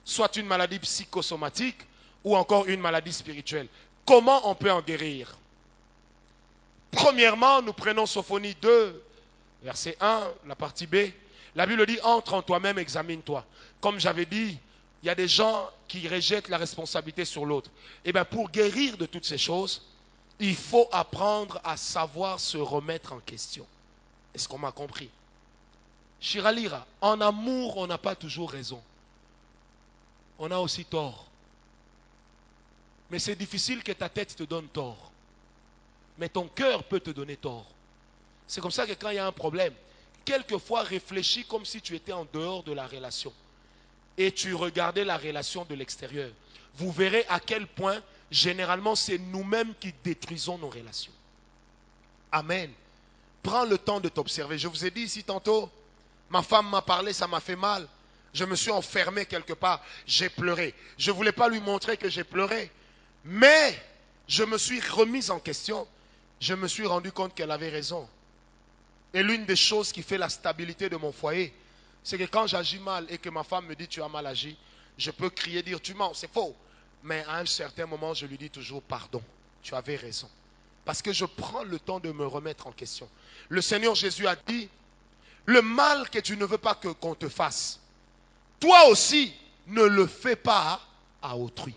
soit une maladie psychosomatique, ou encore une maladie spirituelle. Comment on peut en guérir? Premièrement, nous prenons Sophonie 2, verset 1, la partie B. La Bible dit, entre en toi-même, examine-toi. Comme j'avais dit, il y a des gens qui rejettent la responsabilité sur l'autre. Et bien, pour guérir de toutes ces choses, il faut apprendre à savoir se remettre en question. Est-ce qu'on m'a compris? Shiralira, en amour, on n'a pas toujours raison. On a aussi tort. Mais c'est difficile que ta tête te donne tort. Mais ton cœur peut te donner tort. C'est comme ça que quand il y a un problème, quelquefois réfléchis comme si tu étais en dehors de la relation. Et tu regardais la relation de l'extérieur. Vous verrez à quel point, généralement, c'est nous-mêmes qui détruisons nos relations. Amen. Prends le temps de t'observer. Je vous ai dit ici tantôt, ma femme m'a parlé, ça m'a fait mal. Je me suis enfermé quelque part. J'ai pleuré. Je ne voulais pas lui montrer que j'ai pleuré. Mais je me suis remise en question. Je me suis rendu compte qu'elle avait raison. Et l'une des choses qui fait la stabilité de mon foyer, c'est que quand j'agis mal et que ma femme me dit tu as mal agi, je peux crier, dire tu mens, c'est faux. Mais à un certain moment, je lui dis toujours pardon, tu avais raison. Parce que je prends le temps de me remettre en question. Le Seigneur Jésus a dit, le mal que tu ne veux pas qu'on te fasse, toi aussi ne le fais pas à autrui.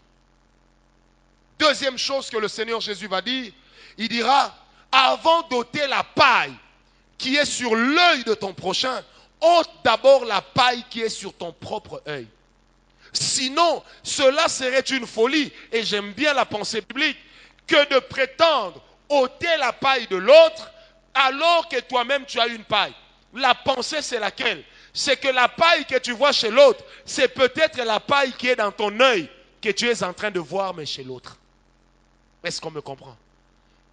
Deuxième chose que le Seigneur Jésus va dire, il dira, avant d'ôter la paille qui est sur l'œil de ton prochain, ôte d'abord la paille qui est sur ton propre œil. Sinon, cela serait une folie, et j'aime bien la pensée biblique, que de prétendre ôter la paille de l'autre alors que toi-même tu as une paille. La pensée c'est laquelle? C'est que la paille que tu vois chez l'autre, c'est peut-être la paille qui est dans ton œil que tu es en train de voir mais chez l'autre. Est-ce qu'on me comprend?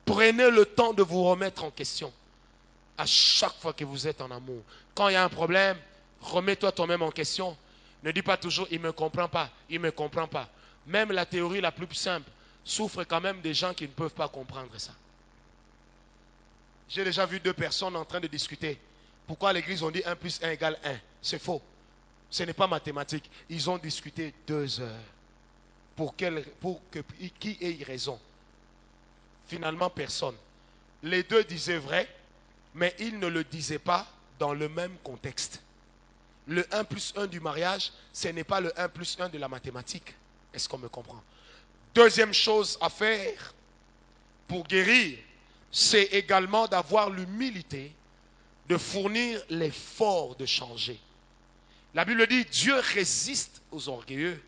Prenez le temps de vous remettre en question à chaque fois que vous êtes en amour. Quand il y a un problème, remets-toi toi-même en question. Ne dis pas toujours il ne me comprend pas, il ne me comprend pas. Même la théorie la plus simple souffre quand même des gens qui ne peuvent pas comprendre ça. J'ai déjà vu 2 personnes en train de discuter. Pourquoi à l'église on dit 1 plus 1 égale 1? C'est faux. Ce n'est pas mathématique. Ils ont discuté 2 heures. Pour que qui ait raison? Finalement, personne. Les 2 disaient vrai, mais ils ne le disaient pas dans le même contexte. Le 1 plus 1 du mariage, ce n'est pas le 1 plus 1 de la mathématique. Est-ce qu'on me comprend? Deuxième chose à faire pour guérir, c'est également d'avoir l'humilité de fournir l'effort de changer. La Bible dit, Dieu résiste aux orgueilleux,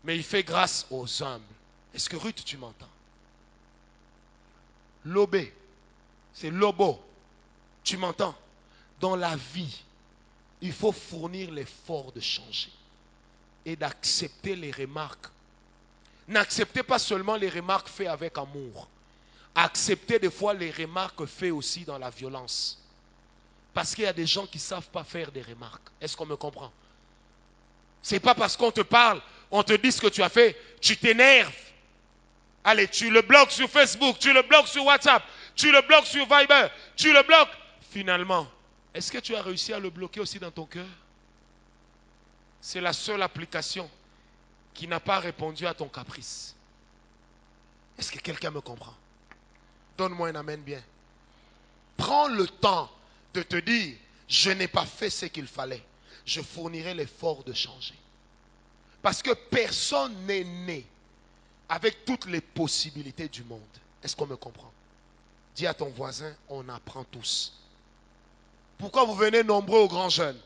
mais il fait grâce aux humbles. Est-ce que Ruth, tu m'entends? Lobé, c'est lobo. Tu m'entends? Dans la vie, il faut fournir l'effort de changer. et d'accepter les remarques. N'acceptez pas seulement les remarques faites avec amour. Acceptez des fois les remarques faites aussi dans la violence. Parce qu'il y a des gens qui ne savent pas faire des remarques. Est-ce qu'on me comprend? Ce n'est pas parce qu'on te parle, on te dit ce que tu as fait, tu t'énerves. Allez, tu le bloques sur Facebook, tu le bloques sur WhatsApp, tu le bloques sur Viber, tu le bloques. Finalement, est-ce que tu as réussi à le bloquer aussi dans ton cœur? C'est la seule application qui n'a pas répondu à ton caprice. Est-ce que quelqu'un me comprend? Donne-moi un amen bien. Prends le temps de te dire, je n'ai pas fait ce qu'il fallait. Je fournirai l'effort de changer. Parce que personne n'est né avec toutes les possibilités du monde. Est-ce qu'on me comprend? Dis à ton voisin, on apprend tous. Pourquoi vous venez nombreux aux grands jeunes?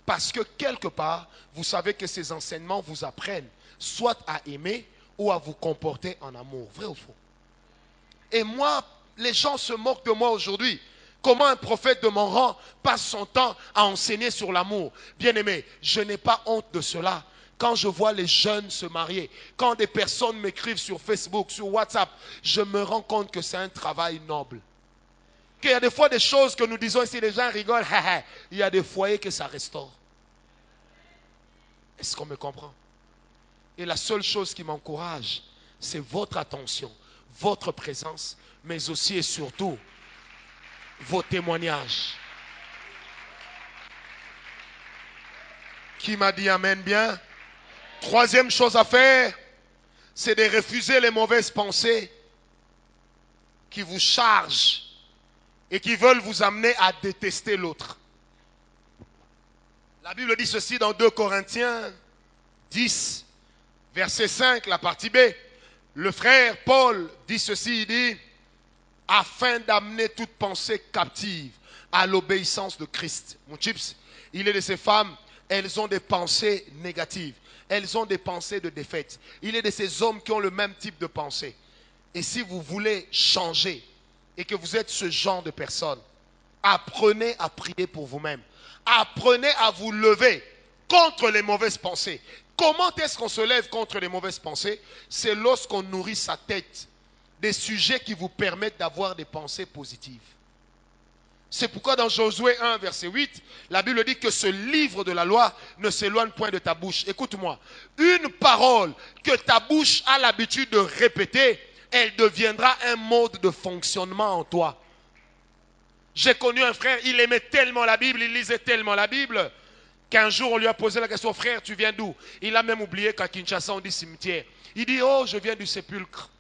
Parce que quelque part, vous savez que ces enseignements vous apprennent soit à aimer ou à vous comporter en amour. Vrai ou faux? Et moi, les gens se moquent de moi aujourd'hui. Comment un prophète de mon rang passe son temps à enseigner sur l'amour? Bien-aimé, je n'ai pas honte de cela. Quand je vois les jeunes se marier, quand des personnes m'écrivent sur Facebook, sur WhatsApp, je me rends compte que c'est un travail noble. Qu'il y a des fois des choses que nous disons ici, les gens rigolent, il y a des foyers que ça restaure. Est-ce qu'on me comprend? Et la seule chose qui m'encourage, c'est votre attention, votre présence, mais aussi et surtout vos témoignages. Qui m'a dit amen bien? Troisième chose à faire, c'est de refuser les mauvaises pensées qui vous chargent et qui veulent vous amener à détester l'autre. La Bible dit ceci dans 2 Corinthiens 10, verset 5, la partie B. Le frère Paul dit ceci, il dit, afin d'amener toute pensée captive à l'obéissance de Christ. Mon chips, il est de ces femmes, elles ont des pensées négatives. Elles ont des pensées de défaite. Il est de ces hommes qui ont le même type de pensée. Et si vous voulez changer et que vous êtes ce genre de personne, apprenez à prier pour vous-même. Apprenez à vous lever contre les mauvaises pensées. Comment est-ce qu'on se lève contre les mauvaises pensées? C'est lorsqu'on nourrit sa tête des sujets qui vous permettent d'avoir des pensées positives. C'est pourquoi dans Josué 1, verset 8, la Bible dit que ce livre de la loi ne s'éloigne point de ta bouche. Écoute-moi, une parole que ta bouche a l'habitude de répéter, elle deviendra un mode de fonctionnement en toi. J'ai connu un frère, il aimait tellement la Bible, il lisait tellement la Bible, qu'un jour on lui a posé la question, frère, tu viens d'où? Il a même oublié qu'à Kinshasa on dit cimetière. Il dit, oh, je viens du sépulcre.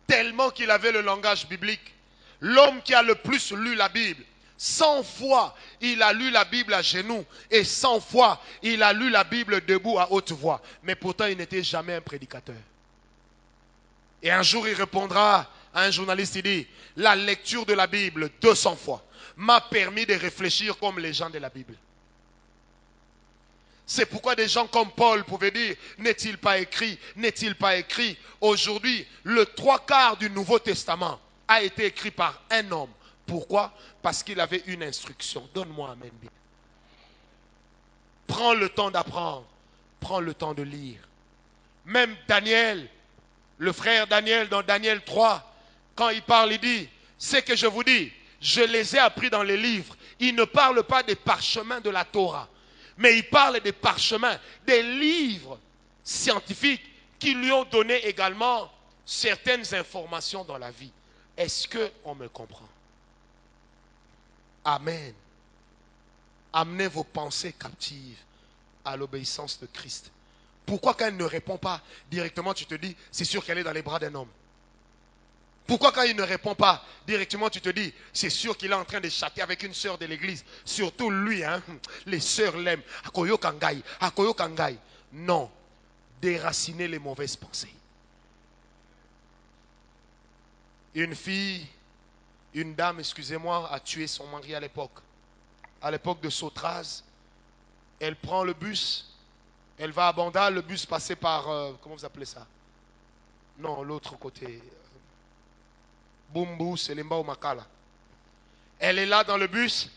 Tellement qu'il avait le langage biblique. L'homme qui a le plus lu la Bible, 100 fois il a lu la Bible à genoux et 100 fois il a lu la Bible debout à haute voix. Mais pourtant il n'était jamais un prédicateur. Et un jour il répondra à un journaliste, il dit, la lecture de la Bible 200 fois m'a permis de réfléchir comme les gens de la Bible. C'est pourquoi des gens comme Paul pouvaient dire, n'est-il pas écrit, n'est-il pas écrit? Aujourd'hui, le 3/4 du Nouveau Testament a été écrit par un homme. Pourquoi? Parce qu'il avait une instruction. Donne-moi amen bien. Prends le temps d'apprendre. Prends le temps de lire. Même Daniel, le frère Daniel dans Daniel 3, quand il parle, il dit, c'est que je vous dis, je les ai appris dans les livres. Il ne parle pas des parchemins de la Torah, mais il parle des parchemins, des livres scientifiques qui lui ont donné également certaines informations dans la vie. Est-ce qu'on me comprend? Amen. Amenez vos pensées captives à l'obéissance de Christ. Pourquoi quand elle ne répond pas directement, tu te dis, c'est sûr qu'elle est dans les bras d'un homme? Pourquoi quand il ne répond pas directement, tu te dis, c'est sûr qu'il est en train de chatter avec une sœur de l'église? Surtout lui, hein, les sœurs l'aiment. Akoyo Kangai, Akoyo Kangai. Non, déraciner les mauvaises pensées. Une dame, excusez-moi, a tué son mari à l'époque. À l'époque de Sautraz, elle prend le bus, elle va à Banda, le bus passait par, comment vous appelez ça? Non, l'autre côté. Bumbu, Selemba ou Makala. Elle est là dans le bus,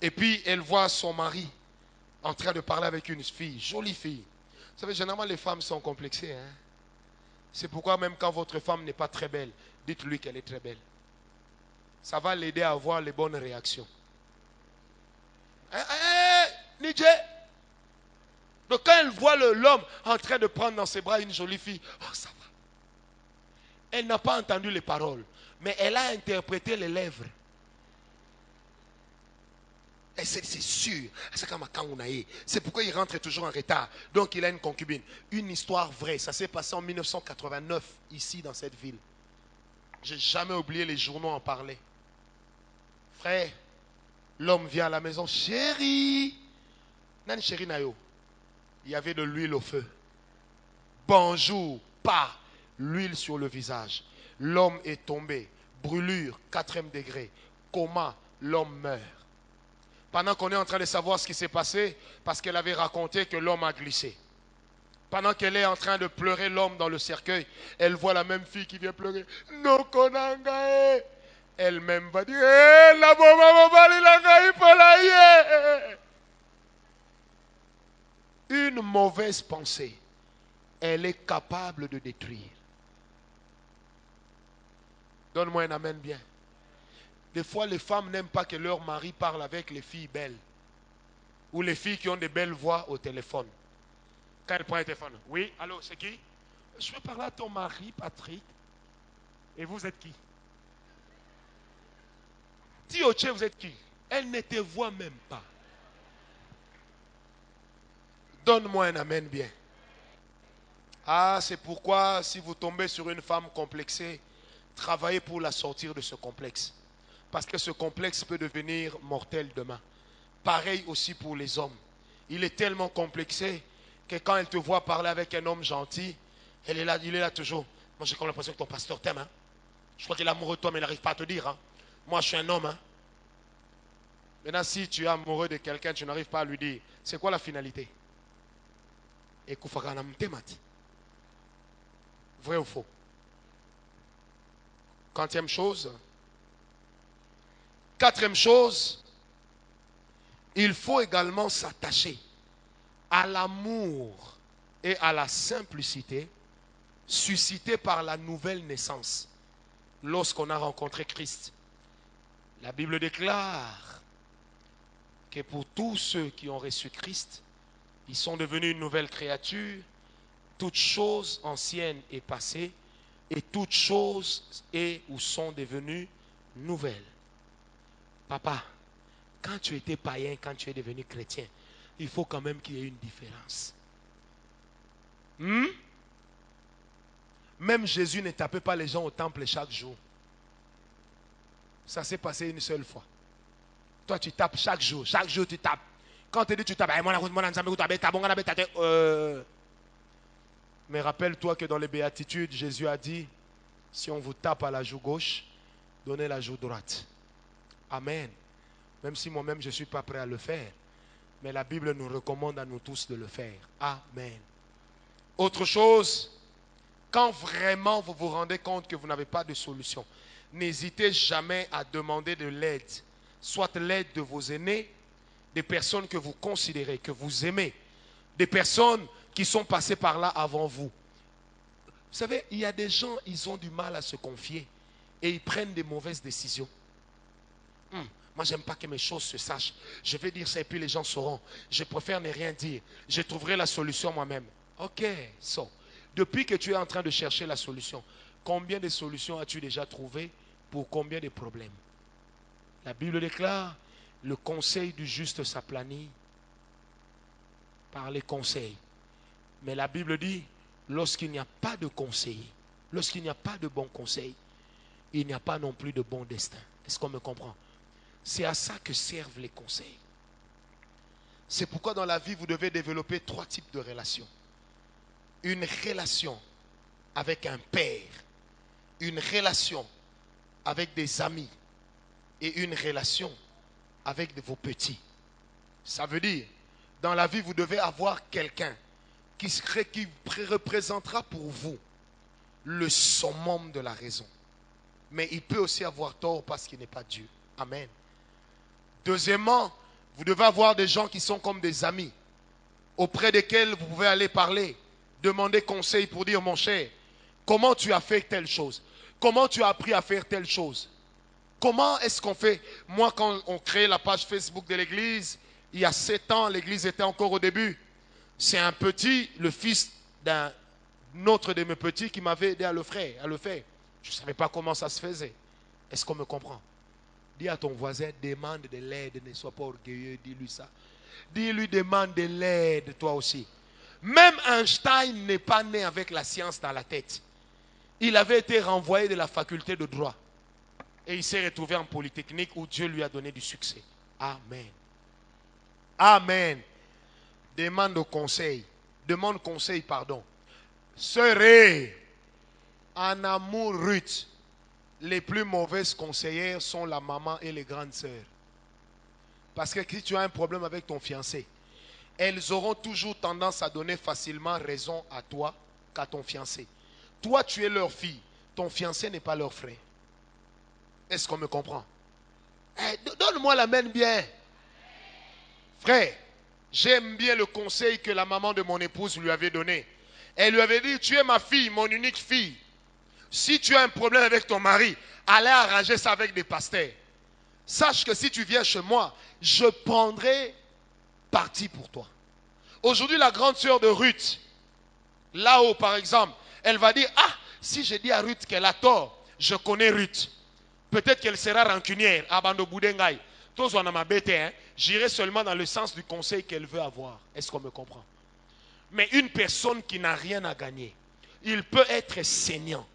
et puis elle voit son mari en train de parler avec une fille, jolie fille. Vous savez, généralement les femmes sont complexées. Hein? C'est pourquoi même quand votre femme n'est pas très belle, dites-lui qu'elle est très belle. Ça va l'aider à avoir les bonnes réactions. Nidje. Donc quand elle voit l'homme en train de prendre dans ses bras une jolie fille, oh ça va. Elle n'a pas entendu les paroles, mais elle a interprété les lèvres. Et c'est sûr. C'est pourquoi il rentre toujours en retard. Donc il a une concubine. Une histoire vraie. Ça s'est passé en 1989 ici dans cette ville. J'ai jamais oublié, les journaux en parlaient. Frère, l'homme vient à la maison. Chérie. Nan chérie Nayo. Il y avait de l'huile au feu. Bonjour. Pas. L'huile sur le visage. L'homme est tombé. Brûlure, 4e degré. Coma. L'homme meurt. Pendant qu'on est en train de savoir ce qui s'est passé, parce qu'elle avait raconté que l'homme a glissé. Pendant qu'elle est en train de pleurer l'homme dans le cercueil, elle voit la même fille qui vient pleurer. No konanga. Elle-même va dire, la une mauvaise pensée, elle est capable de détruire. Donne-moi un amen bien. Des fois, les femmes n'aiment pas que leur mari parle avec les filles belles. Ou les filles qui ont des belles voix au téléphone. Quand elle prend le téléphone. Oui, allô, c'est qui? Je veux parler à ton mari, Patrick. Et vous êtes qui? Tioche, vous êtes qui? Elle ne te voit même pas. Donne-moi un amen bien. Ah, c'est pourquoi si vous tombez sur une femme complexée, travaillez pour la sortir de ce complexe. Parce que ce complexe peut devenir mortel demain. Pareil aussi pour les hommes. Il est tellement complexé que quand elle te voit parler avec un homme gentil, il est là toujours. Moi j'ai comme l'impression que ton pasteur t'aime. Hein? Je crois qu'il est amoureux de toi mais il n'arrive pas à te dire. Hein? Moi je suis un homme. Hein? Maintenant si tu es amoureux de quelqu'un, tu n'arrives pas à lui dire. C'est quoi la finalité? Vrai ou faux? 4e chose. 4e chose, il faut également s'attacher à l'amour et à la simplicité suscités par la nouvelle naissance lorsqu'on a rencontré Christ. La Bible déclare que pour tous ceux qui ont reçu Christ, ils sont devenus une nouvelle créature, toutes choses anciennes est passées et toutes choses est ou sont devenues nouvelles. Papa, quand tu étais païen, quand tu es devenu chrétien, il faut quand même qu'il y ait une différence. Même Jésus ne tapait pas les gens au temple chaque jour. Ça s'est passé une seule fois. Toi, tu tapes chaque jour tu tapes. Quand tu dis tu tapes, mais rappelle-toi que dans les béatitudes, Jésus a dit, si on vous tape à la joue gauche, donnez la joue droite. Amen. Même si moi-même je ne suis pas prêt à le faire. Mais la Bible nous recommande à nous tous de le faire. Amen. Autre chose, quand vraiment vous vous rendez compte que vous n'avez pas de solution, n'hésitez jamais à demander de l'aide. Soit l'aide de vos aînés, des personnes que vous considérez, que vous aimez, des personnes qui sont passées par là avant vous. Vous savez, il y a des gens, ils ont du mal à se confier et ils prennent des mauvaises décisions. Moi, j'aime pas que mes choses se sachent. Je vais dire ça et puis les gens sauront. Je préfère ne rien dire. Je trouverai la solution moi-même. Ok, so. Depuis que tu es en train de chercher la solution, combien de solutions as-tu déjà trouvées pour combien de problèmes? La Bible déclare, le conseil du juste s'aplanit par les conseils. Mais la Bible dit, lorsqu'il n'y a pas de conseil, lorsqu'il n'y a pas de bon conseil, il n'y a pas non plus de bon destin. Est-ce qu'on me comprend? C'est à ça que servent les conseils. C'est pourquoi dans la vie, vous devez développer 3 types de relations. Une relation avec un père, une relation avec des amis et une relation avec vos petits. Ça veut dire, dans la vie, vous devez avoir quelqu'un qui représentera pour vous le summum de la raison. Mais il peut aussi avoir tort parce qu'il n'est pas Dieu. Amen. Deuxièmement, Vous devez avoir des gens qui sont comme des amis, auprès desquels vous pouvez aller parler, demander conseil pour dire, mon cher, comment tu as fait telle chose? Comment tu as appris à faire telle chose? Comment est-ce qu'on fait? Moi, quand on crée la page Facebook de l'église, il y a 7 ans, l'église était encore au début. C'est un petit, le fils d'un autre de mes petits qui m'avait aidé à le faire. Je ne savais pas comment ça se faisait. Est-ce qu'on me comprend? Dis à ton voisin, demande de l'aide, ne sois pas orgueilleux, dis-lui ça. Dis-lui, demande de l'aide, toi aussi. Même Einstein n'est pas né avec la science dans la tête. Il avait été renvoyé de la faculté de droit. Et il s'est retrouvé en polytechnique où Dieu lui a donné du succès. Amen. Amen. Demande conseil. Demande conseil, pardon. Sœur, en amour, Ruth, les plus mauvaises conseillères sont la maman et les grandes sœurs. Parce que si tu as un problème avec ton fiancé, elles auront toujours tendance à donner facilement raison à toi qu'à ton fiancé. Toi, tu es leur fille. Ton fiancé n'est pas leur frère. Est-ce qu'on me comprend? Donne-moi la main bien. Frère, j'aime bien le conseil que la maman de mon épouse lui avait donné. Elle lui avait dit, tu es ma fille, mon unique fille. Si tu as un problème avec ton mari, allez arranger ça avec des pasteurs. Sache que si tu viens chez moi, je prendrai parti pour toi. Aujourd'hui, la grande sœur de Ruth, là-haut par exemple, elle va dire, ah, si je dis à Ruth qu'elle a tort, je connais Ruth. Peut-être qu'elle sera rancunière. Abando Boudengaï. J'irai seulement dans le sens du conseil qu'elle veut avoir. Est-ce qu'on me comprend? Mais une personne qui n'a rien à gagner, il peut être saignant,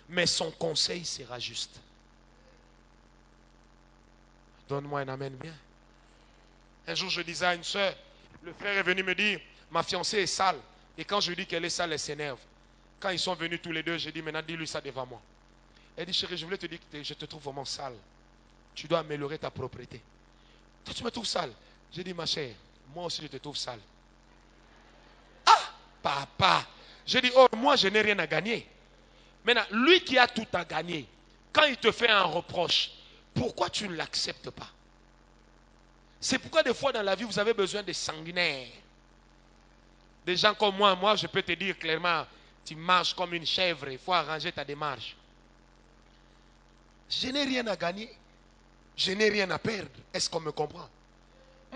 mais son conseil sera juste. Donne-moi un amen bien. Un jour, je disais à une soeur, le frère est venu me dire, ma fiancée est sale. Et quand je lui dis qu'elle est sale, elle s'énerve. Quand ils sont venus tous les deux, j'ai dit, maintenant dis-lui ça devant moi. Elle dit, chérie, je voulais te dire que je te trouve vraiment sale. Tu dois améliorer ta propreté. Toi, tu me trouves sale. J'ai dit, ma chère, moi aussi je te trouve sale. Ah, papa. J'ai dit, oh, moi je n'ai rien à gagner. Maintenant, lui qui a tout à gagner, quand il te fait un reproche, pourquoi tu ne l'acceptes pas? C'est pourquoi des fois dans la vie, vous avez besoin de sanguinaires. Des gens comme moi, je peux te dire clairement, tu marches comme une chèvre, il faut arranger ta démarche. Je n'ai rien à gagner. Je n'ai rien à perdre. Est-ce qu'on me comprend?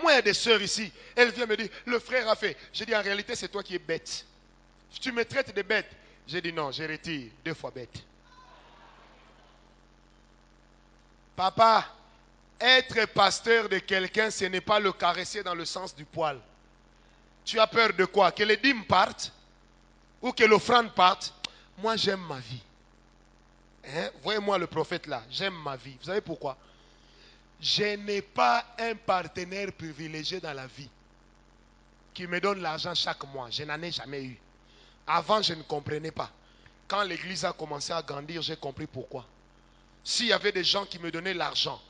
Moi, il y a des sœurs ici. Elles viennent me dire, le frère a fait. Je dis, en réalité, c'est toi qui es bête. Tu me traites de bête. J'ai dit, non, je retire 2 fois bête. Papa, être pasteur de quelqu'un, ce n'est pas le caresser dans le sens du poil. Tu as peur de quoi? Que les dîmes partent? Ou que l'offrande parte? Moi, j'aime ma vie. Hein? Voyez-moi le prophète là. J'aime ma vie. Vous savez pourquoi? Je n'ai pas un partenaire privilégié dans la vie qui me donne l'argent chaque mois. Je n'en ai jamais eu. Avant, je ne comprenais pas. Quand l'église a commencé à grandir, j'ai compris pourquoi. S'il y avait des gens qui me donnaient l'argent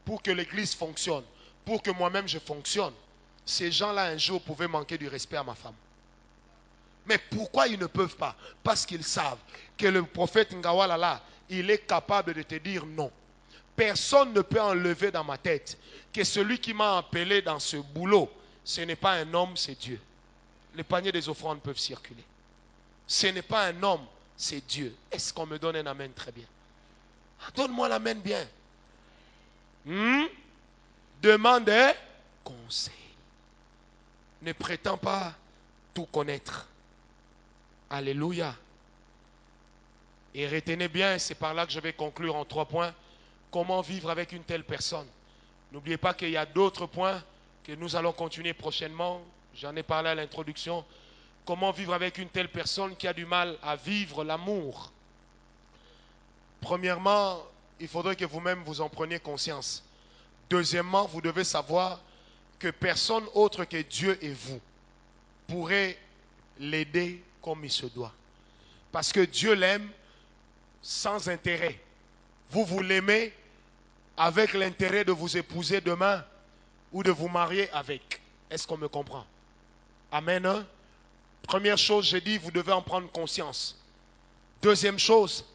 pour que l'église fonctionne, pour que moi-même je fonctionne, ces gens-là un jour pouvaient manquer du respect à ma femme. Mais pourquoi ils ne peuvent pas? Parce qu'ils savent que le prophète Ngawalala, il est capable de te dire non. Personne ne peut enlever dans ma tête que celui qui m'a appelé dans ce boulot, ce n'est pas un homme, c'est Dieu. Les paniers des offrandes peuvent circuler. Ce n'est pas un homme, c'est Dieu. Est-ce qu'on me donne un amen très bien? Donne-moi l'amen bien. Demande un conseil. Ne prétends pas tout connaître. Alléluia. Et retenez bien, c'est par là que je vais conclure en 3 points. Comment vivre avec une telle personne? N'oubliez pas qu'il y a d'autres points que nous allons continuer prochainement. J'en ai parlé à l'introduction. Comment vivre avec une telle personne qui a du mal à vivre l'amour? Premièrement, il faudrait que vous-même vous en preniez conscience. Deuxièmement, vous devez savoir que personne autre que Dieu et vous pourrait l'aider comme il se doit. Parce que Dieu l'aime sans intérêt. Vous l'aimez avec l'intérêt de vous épouser demain ou de vous marier avec. Est-ce qu'on me comprend? Amen. Hein? Première chose, j'ai dit, vous devez en prendre conscience. Deuxième chose,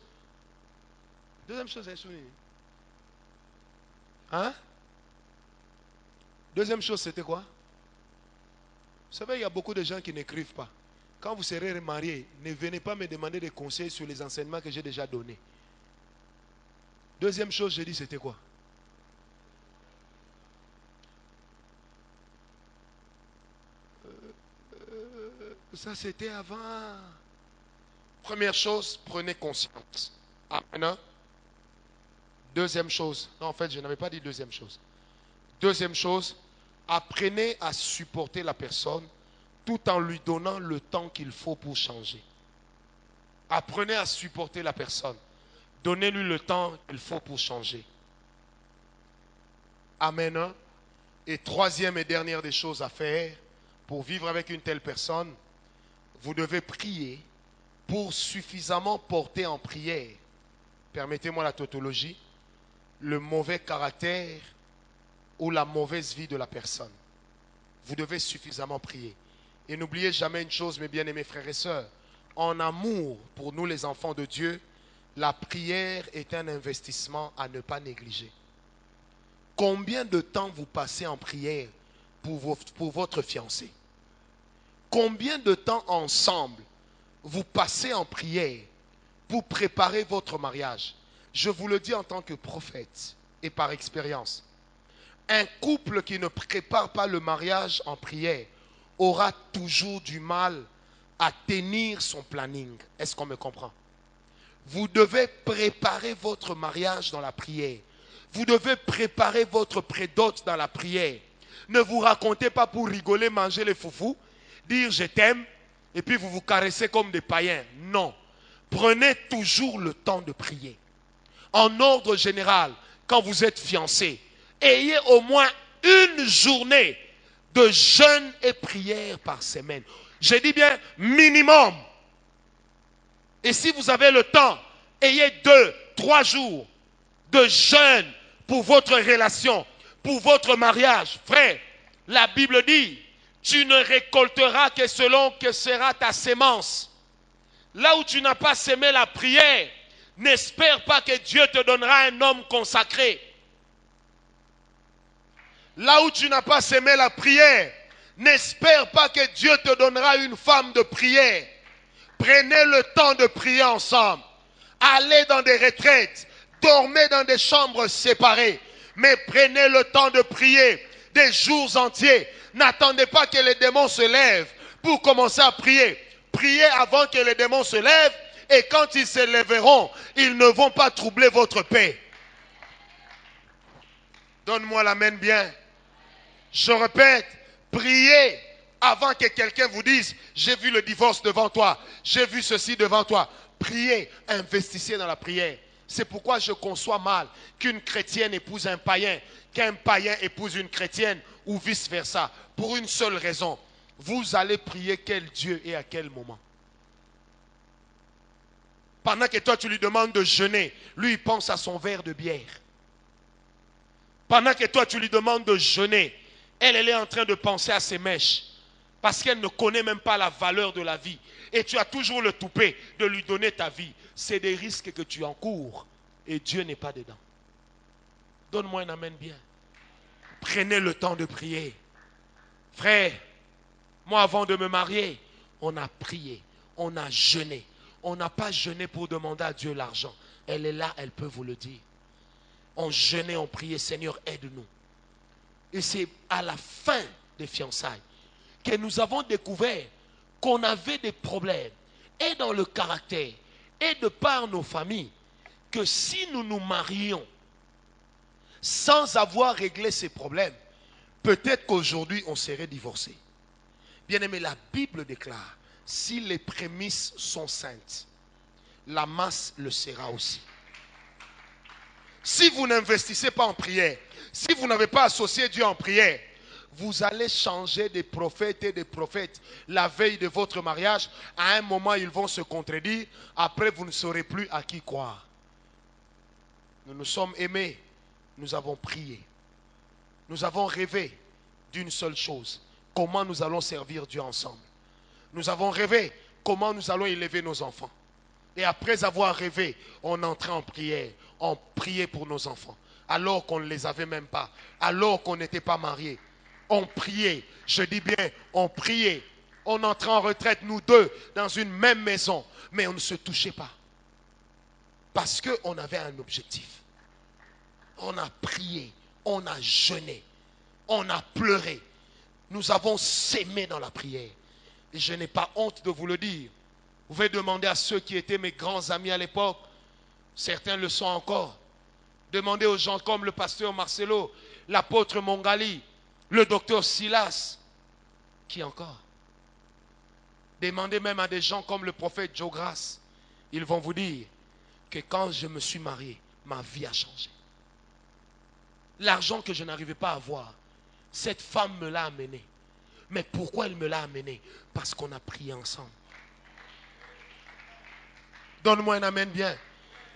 hein? Deuxième chose, c'était quoi? Vous savez, il y a beaucoup de gens qui n'écrivent pas. Quand vous serez mariés, ne venez pas me demander des conseils sur les enseignements que j'ai déjà donnés. Deuxième chose, j'ai dit, c'était quoi? Ça, c'était avant. Première chose, prenez conscience. Amen. Deuxième chose, non, en fait, je n'avais pas dit deuxième chose. Deuxième chose, apprenez à supporter la personne tout en lui donnant le temps qu'il faut pour changer. Apprenez à supporter la personne. Donnez-lui le temps qu'il faut pour changer. Amen. Et troisième et dernière des choses à faire pour vivre avec une telle personne, vous devez prier pour suffisamment porter en prière, permettez-moi la tautologie, le mauvais caractère ou la mauvaise vie de la personne. Vous devez suffisamment prier. Et n'oubliez jamais une chose, mes bien-aimés frères et sœurs, en amour pour nous les enfants de Dieu, la prière est un investissement à ne pas négliger. Combien de temps vous passez en prière pour votre fiancé? Combien de temps ensemble vous passez en prière pour préparer votre mariage? Je vous le dis en tant que prophète et par expérience. Un couple qui ne prépare pas le mariage en prière aura toujours du mal à tenir son planning. Est-ce qu'on me comprend? Vous devez préparer votre mariage dans la prière. Vous devez préparer votre prédote dans la prière. Ne vous racontez pas pour rigoler, manger les foufous, dire je t'aime, et puis vous vous caressez comme des païens. Non. Prenez toujours le temps de prier. En ordre général, quand vous êtes fiancés, ayez au moins une journée de jeûne et prière par semaine. Je dis bien minimum. Et si vous avez le temps, ayez 2, 3 jours de jeûne pour votre relation, pour votre mariage. Frère, la Bible dit, tu ne récolteras que selon que sera ta sémence. Là où tu n'as pas sémé la prière, n'espère pas que Dieu te donnera un homme consacré. Là où tu n'as pas sémé la prière, n'espère pas que Dieu te donnera une femme de prière. Prenez le temps de prier ensemble. Allez dans des retraites. Dormez dans des chambres séparées. Mais prenez le temps de prier des jours entiers. N'attendez pas que les démons se lèvent pour commencer à prier. Priez avant que les démons se lèvent. Et quand ils se lèveront, ils ne vont pas troubler votre paix. Donne-moi l'amen bien. Je répète, priez avant que quelqu'un vous dise, j'ai vu le divorce devant toi, j'ai vu ceci devant toi. Priez, investissez dans la prière. C'est pourquoi je conçois mal qu'une chrétienne épouse un païen, qu'un païen épouse une chrétienne ou vice versa. Pour une seule raison, vous allez prier quel Dieu et à quel moment. Pendant que toi tu lui demandes de jeûner, lui il pense à son verre de bière. Pendant que toi tu lui demandes de jeûner, elle est en train de penser à ses mèches. Parce qu'elle ne connaît même pas la valeur de la vie. Et tu as toujours le toupet de lui donner ta vie. C'est des risques que tu encours. Et Dieu n'est pas dedans. Donne-moi un amen bien. Prenez le temps de prier. Frère, moi avant de me marier, on a prié. On a jeûné. On n'a pas jeûné pour demander à Dieu l'argent. Elle est là, elle peut vous le dire. On jeûnait, on priait, Seigneur, aide-nous. Et c'est à la fin des fiançailles que nous avons découvert qu'on avait des problèmes, et dans le caractère, et de par nos familles, que si nous nous marions sans avoir réglé ces problèmes, peut-être qu'aujourd'hui on serait divorcé. Bien-aimé, la Bible déclare, si les prémices sont saintes, la masse le sera aussi. Si vous n'investissez pas en prière, si vous n'avez pas associé Dieu en prière, vous allez changer des prophètes et des prophètes la veille de votre mariage. À un moment, ils vont se contredire. Après, vous ne saurez plus à qui croire. Nous nous sommes aimés. Nous avons prié. Nous avons rêvé d'une seule chose. Comment nous allons servir Dieu ensemble. Nous avons rêvé comment nous allons élever nos enfants. Et après avoir rêvé, on entrait en prière. On priait pour nos enfants. Alors qu'on ne les avait même pas. Alors qu'on n'était pas mariés. On priait. Je dis bien, on priait. On entrait en retraite, nous deux, dans une même maison. Mais on ne se touchait pas. Parce qu'on avait un objectif. On a prié. On a jeûné. On a pleuré. Nous avons s'aimé dans la prière. Et je n'ai pas honte de vous le dire. Vous pouvez demander à ceux qui étaient mes grands amis à l'époque. Certains le sont encore. Demandez aux gens comme le pasteur Marcelo, l'apôtre Mongali, le docteur Silas. Qui encore? Demandez même à des gens comme le prophète Joe Grace. Ils vont vous dire que quand je me suis marié, ma vie a changé. L'argent que je n'arrivais pas à avoir, cette femme me l'a amené. Mais pourquoi elle me l'a amené? Parce qu'on a prié ensemble. Donne-moi un amen bien.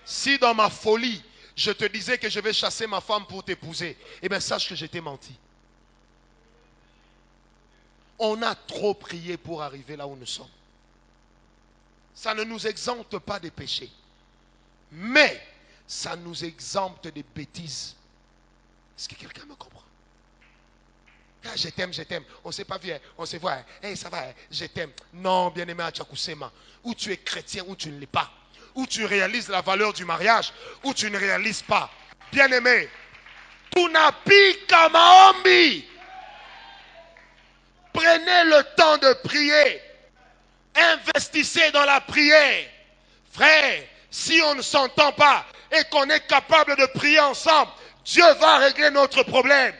Si dans ma folie, je te disais que je vais chasser ma femme pour t'épouser, eh bien sache que je t'ai menti. On a trop prié pour arriver là où nous sommes. Ça ne nous exempte pas des péchés. Mais ça nous exempte des bêtises. Est-ce que quelqu'un me comprend? Ah, je t'aime, je t'aime. On ne s'est pas vu, on se voit. Hey, ça va, je t'aime. Non, bien-aimé Atchakousema. Ou tu es chrétien ou tu ne l'es pas. Ou tu réalises la valeur du mariage ou tu ne réalises pas. Bien-aimé, tunapika maombi. Prenez le temps de prier. Investissez dans la prière. Frère, si on ne s'entend pas et qu'on est capable de prier ensemble, Dieu va régler notre problème.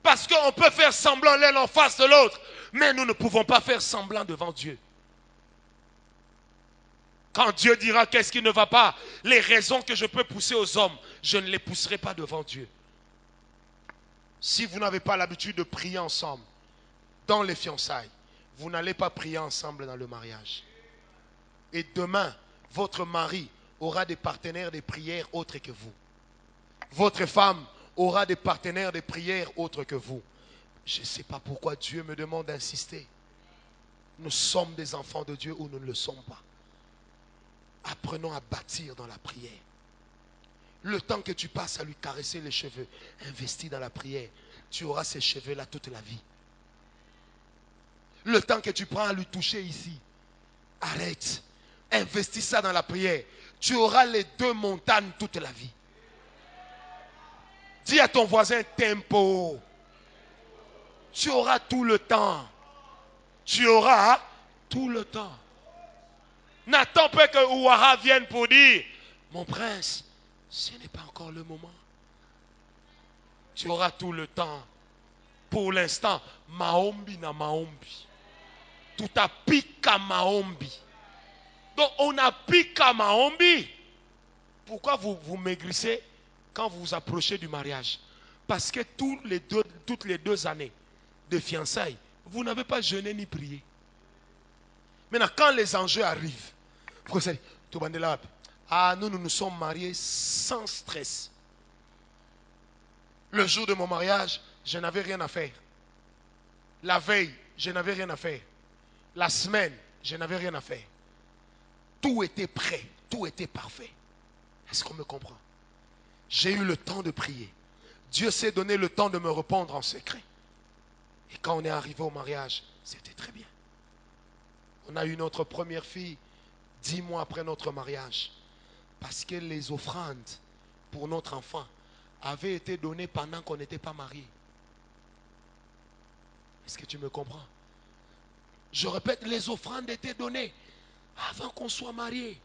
Parce qu'on peut faire semblant l'un en face de l'autre, mais nous ne pouvons pas faire semblant devant Dieu. Quand Dieu dira qu'est-ce qui ne va pas, les raisons que je peux pousser aux hommes, je ne les pousserai pas devant Dieu. Si vous n'avez pas l'habitude de prier ensemble dans les fiançailles, vous n'allez pas prier ensemble dans le mariage. Et demain, votre mari aura des partenaires de prière autres que vous. Votre femme aura des partenaires de prière autres que vous. Je ne sais pas pourquoi Dieu me demande d'insister. Nous sommes des enfants de Dieu ou nous ne le sommes pas. Apprenons à bâtir dans la prière. Le temps que tu passes à lui caresser les cheveux, investis dans la prière. Tu auras ces cheveux-là toute la vie. Le temps que tu prends à lui toucher ici, arrête. Investis ça dans la prière. Tu auras les deux montagnes toute la vie. Dis à ton voisin tempo. Tu auras tout le temps. Tu auras tout le temps. N'attends pas que Ouaha vienne pour dire, mon prince, ce n'est pas encore le moment. Tu auras tout le temps. Pour l'instant, maombi na maombi. Tout a pika maombi. Donc on a pika maombi. Pourquoi vous maigrissez quand vous vous approchez du mariage? Parce que toutes les deux années de fiançailles, vous n'avez pas jeûné ni prié. Maintenant, quand les enjeux arrivent, vous savez, nous nous sommes mariés sans stress. Le jour de mon mariage, je n'avais rien à faire. La veille, je n'avais rien à faire. La semaine, je n'avais rien à faire. Tout était prêt, tout était parfait. Est-ce qu'on me comprend? J'ai eu le temps de prier. Dieu s'est donné le temps de me répondre en secret. Et quand on est arrivé au mariage, c'était très bien. On a eu notre première fille 10 mois après notre mariage. Parce que les offrandes pour notre enfant avaient été données pendant qu'on n'était pas mariés. Est-ce que tu me comprends? Je répète, les offrandes étaient données avant qu'on soit mariés.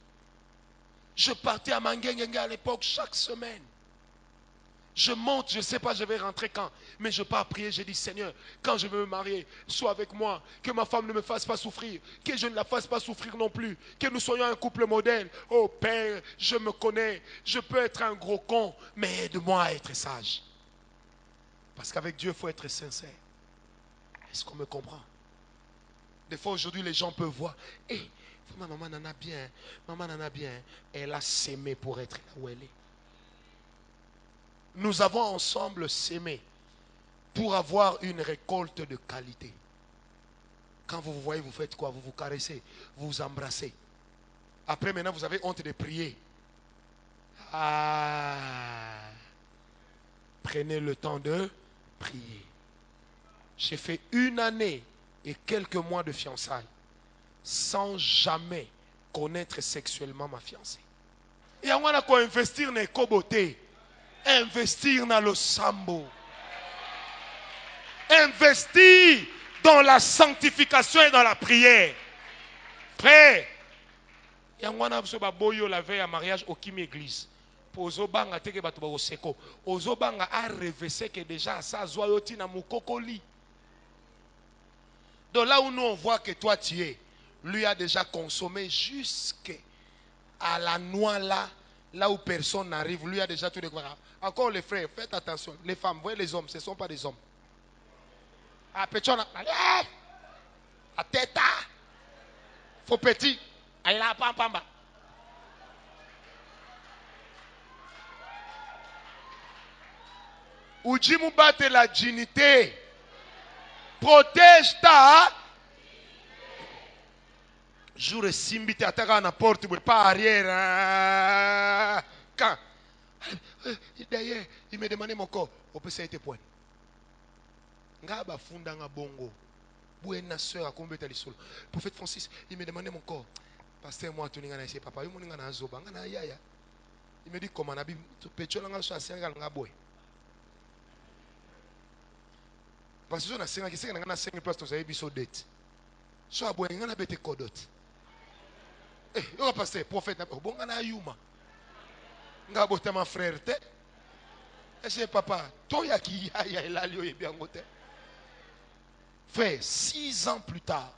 Je partais à Mangengenga à l'époque chaque semaine. Je monte, je ne sais pas je vais rentrer quand, mais je pars prier, je dis Seigneur, quand je veux me marier, sois avec moi, que ma femme ne me fasse pas souffrir, que je ne la fasse pas souffrir non plus, que nous soyons un couple modèle. Oh Père, je me connais, je peux être un gros con, mais aide-moi à être sage. Parce qu'avec Dieu, il faut être sincère. Est-ce qu'on me comprend? Des fois aujourd'hui, les gens peuvent voir, hey, maman n'en a bien, maman n'en a bien, elle a s'aimé pour être là où elle est. Nous avons ensemble s'aimé pour avoir une récolte de qualité. Quand vous vous voyez, vous faites quoi? Vous vous caressez, vous vous embrassez. Après, maintenant, vous avez honte de prier. Prenez le temps de prier. J'ai fait 1 année et quelques mois de fiançailles sans jamais connaître sexuellement ma fiancée. Et on a quoi investir dans les cobotés, investir dans le sambo, investir dans la sanctification et dans la prière. Frère, il y a un peu de la veille à mariage au Kim Église. Ozobanga teke bato ba oseko. Ozobanga a rêvé que déjà ça zoyoti na mukokoli. Donc là où nous on voit que toi tu es, lui a déjà consommé jusqu'à la noix là où personne n'arrive. Lui a déjà tout découvert. Encore les frères, faites attention. Les femmes, voyez les hommes, ce ne sont pas des hommes. Ah, péchon, à tête, faut petit, allez là, pamba. Ujimu bate la dignité. Protège ta. Jour simbite ataka na porte pas arrière. Quand d'ailleurs il me demandait mon corps on peut s'être point. Ngaba funda nga bongo. Buena sœur a combeta lisolo. Prophète Francis, il me demandait mon corps. Pasteur moi tuninga na ese papa, yo moninga na zoba nga na yaya. Il me dit comment na bi pechola nga so asenga nga boy. Parce que je suis en train de 5 places, tu as besoin de dette. So a boy ngana bete kodot. Eh, yo pasteur prophète na bon ngana yuma. Nga bota ma frère te. Et c'est papa, toi ya ki ya la lio e bien ngote. Frère, 6 ans plus tard,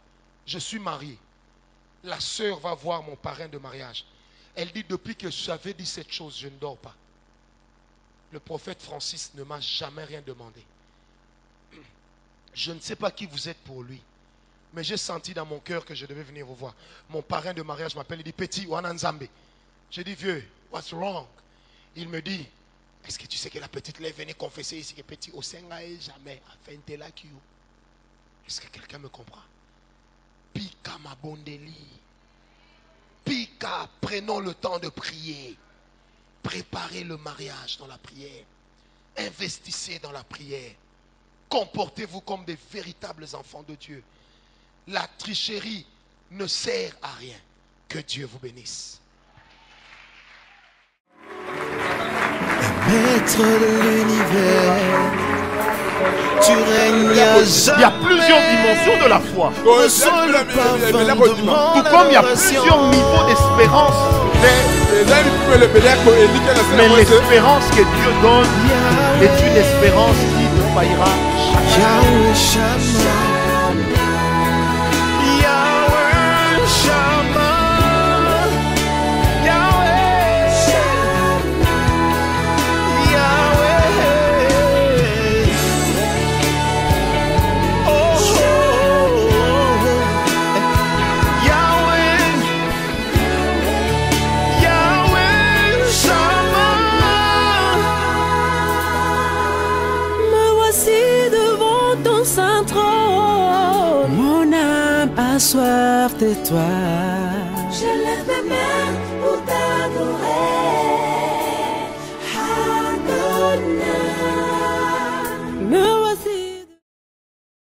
je suis marié. La sœur va voir mon parrain de mariage. Elle dit depuis que j'avais dit cette chose, je ne dors pas. Le prophète Francis ne m'a jamais rien demandé. Je ne sais pas qui vous êtes pour lui. Mais j'ai senti dans mon cœur que je devais venir vous voir. Mon parrain de mariage m'appelle, il dit, petit, Wananzambe. Je dis, vieux, what's wrong? Il me dit, est-ce que tu sais que la petite lève venait confesser ici que petit, au Senga et jamais, à Fentela Kyo. Est-ce que quelqu'un me comprend? Pika ma bondeli. Pika, prenons le temps de prier. Préparez le mariage dans la prière. Investissez dans la prière. Comportez-vous comme des véritables enfants de Dieu. La tricherie ne sert à rien. Que Dieu vous bénisse. Maître de l'univers, tu règnes à jamais. Il y a plusieurs dimensions de la foi. Reçois le parfum de mon Tout comme il y a adoration. plusieurs niveaux d'espérance. Mais Mais l'espérance que Dieu donne est une espérance qui ne faillira jamais. Yahweh Shammah. Yahweh Shammah, Yahweh, Yahweh, oh, oh, Yahweh, Yahweh Shammah. Me voici devant ton saint trône. Mon âme a soif de toi. Je lève mes mains pour t'adorer.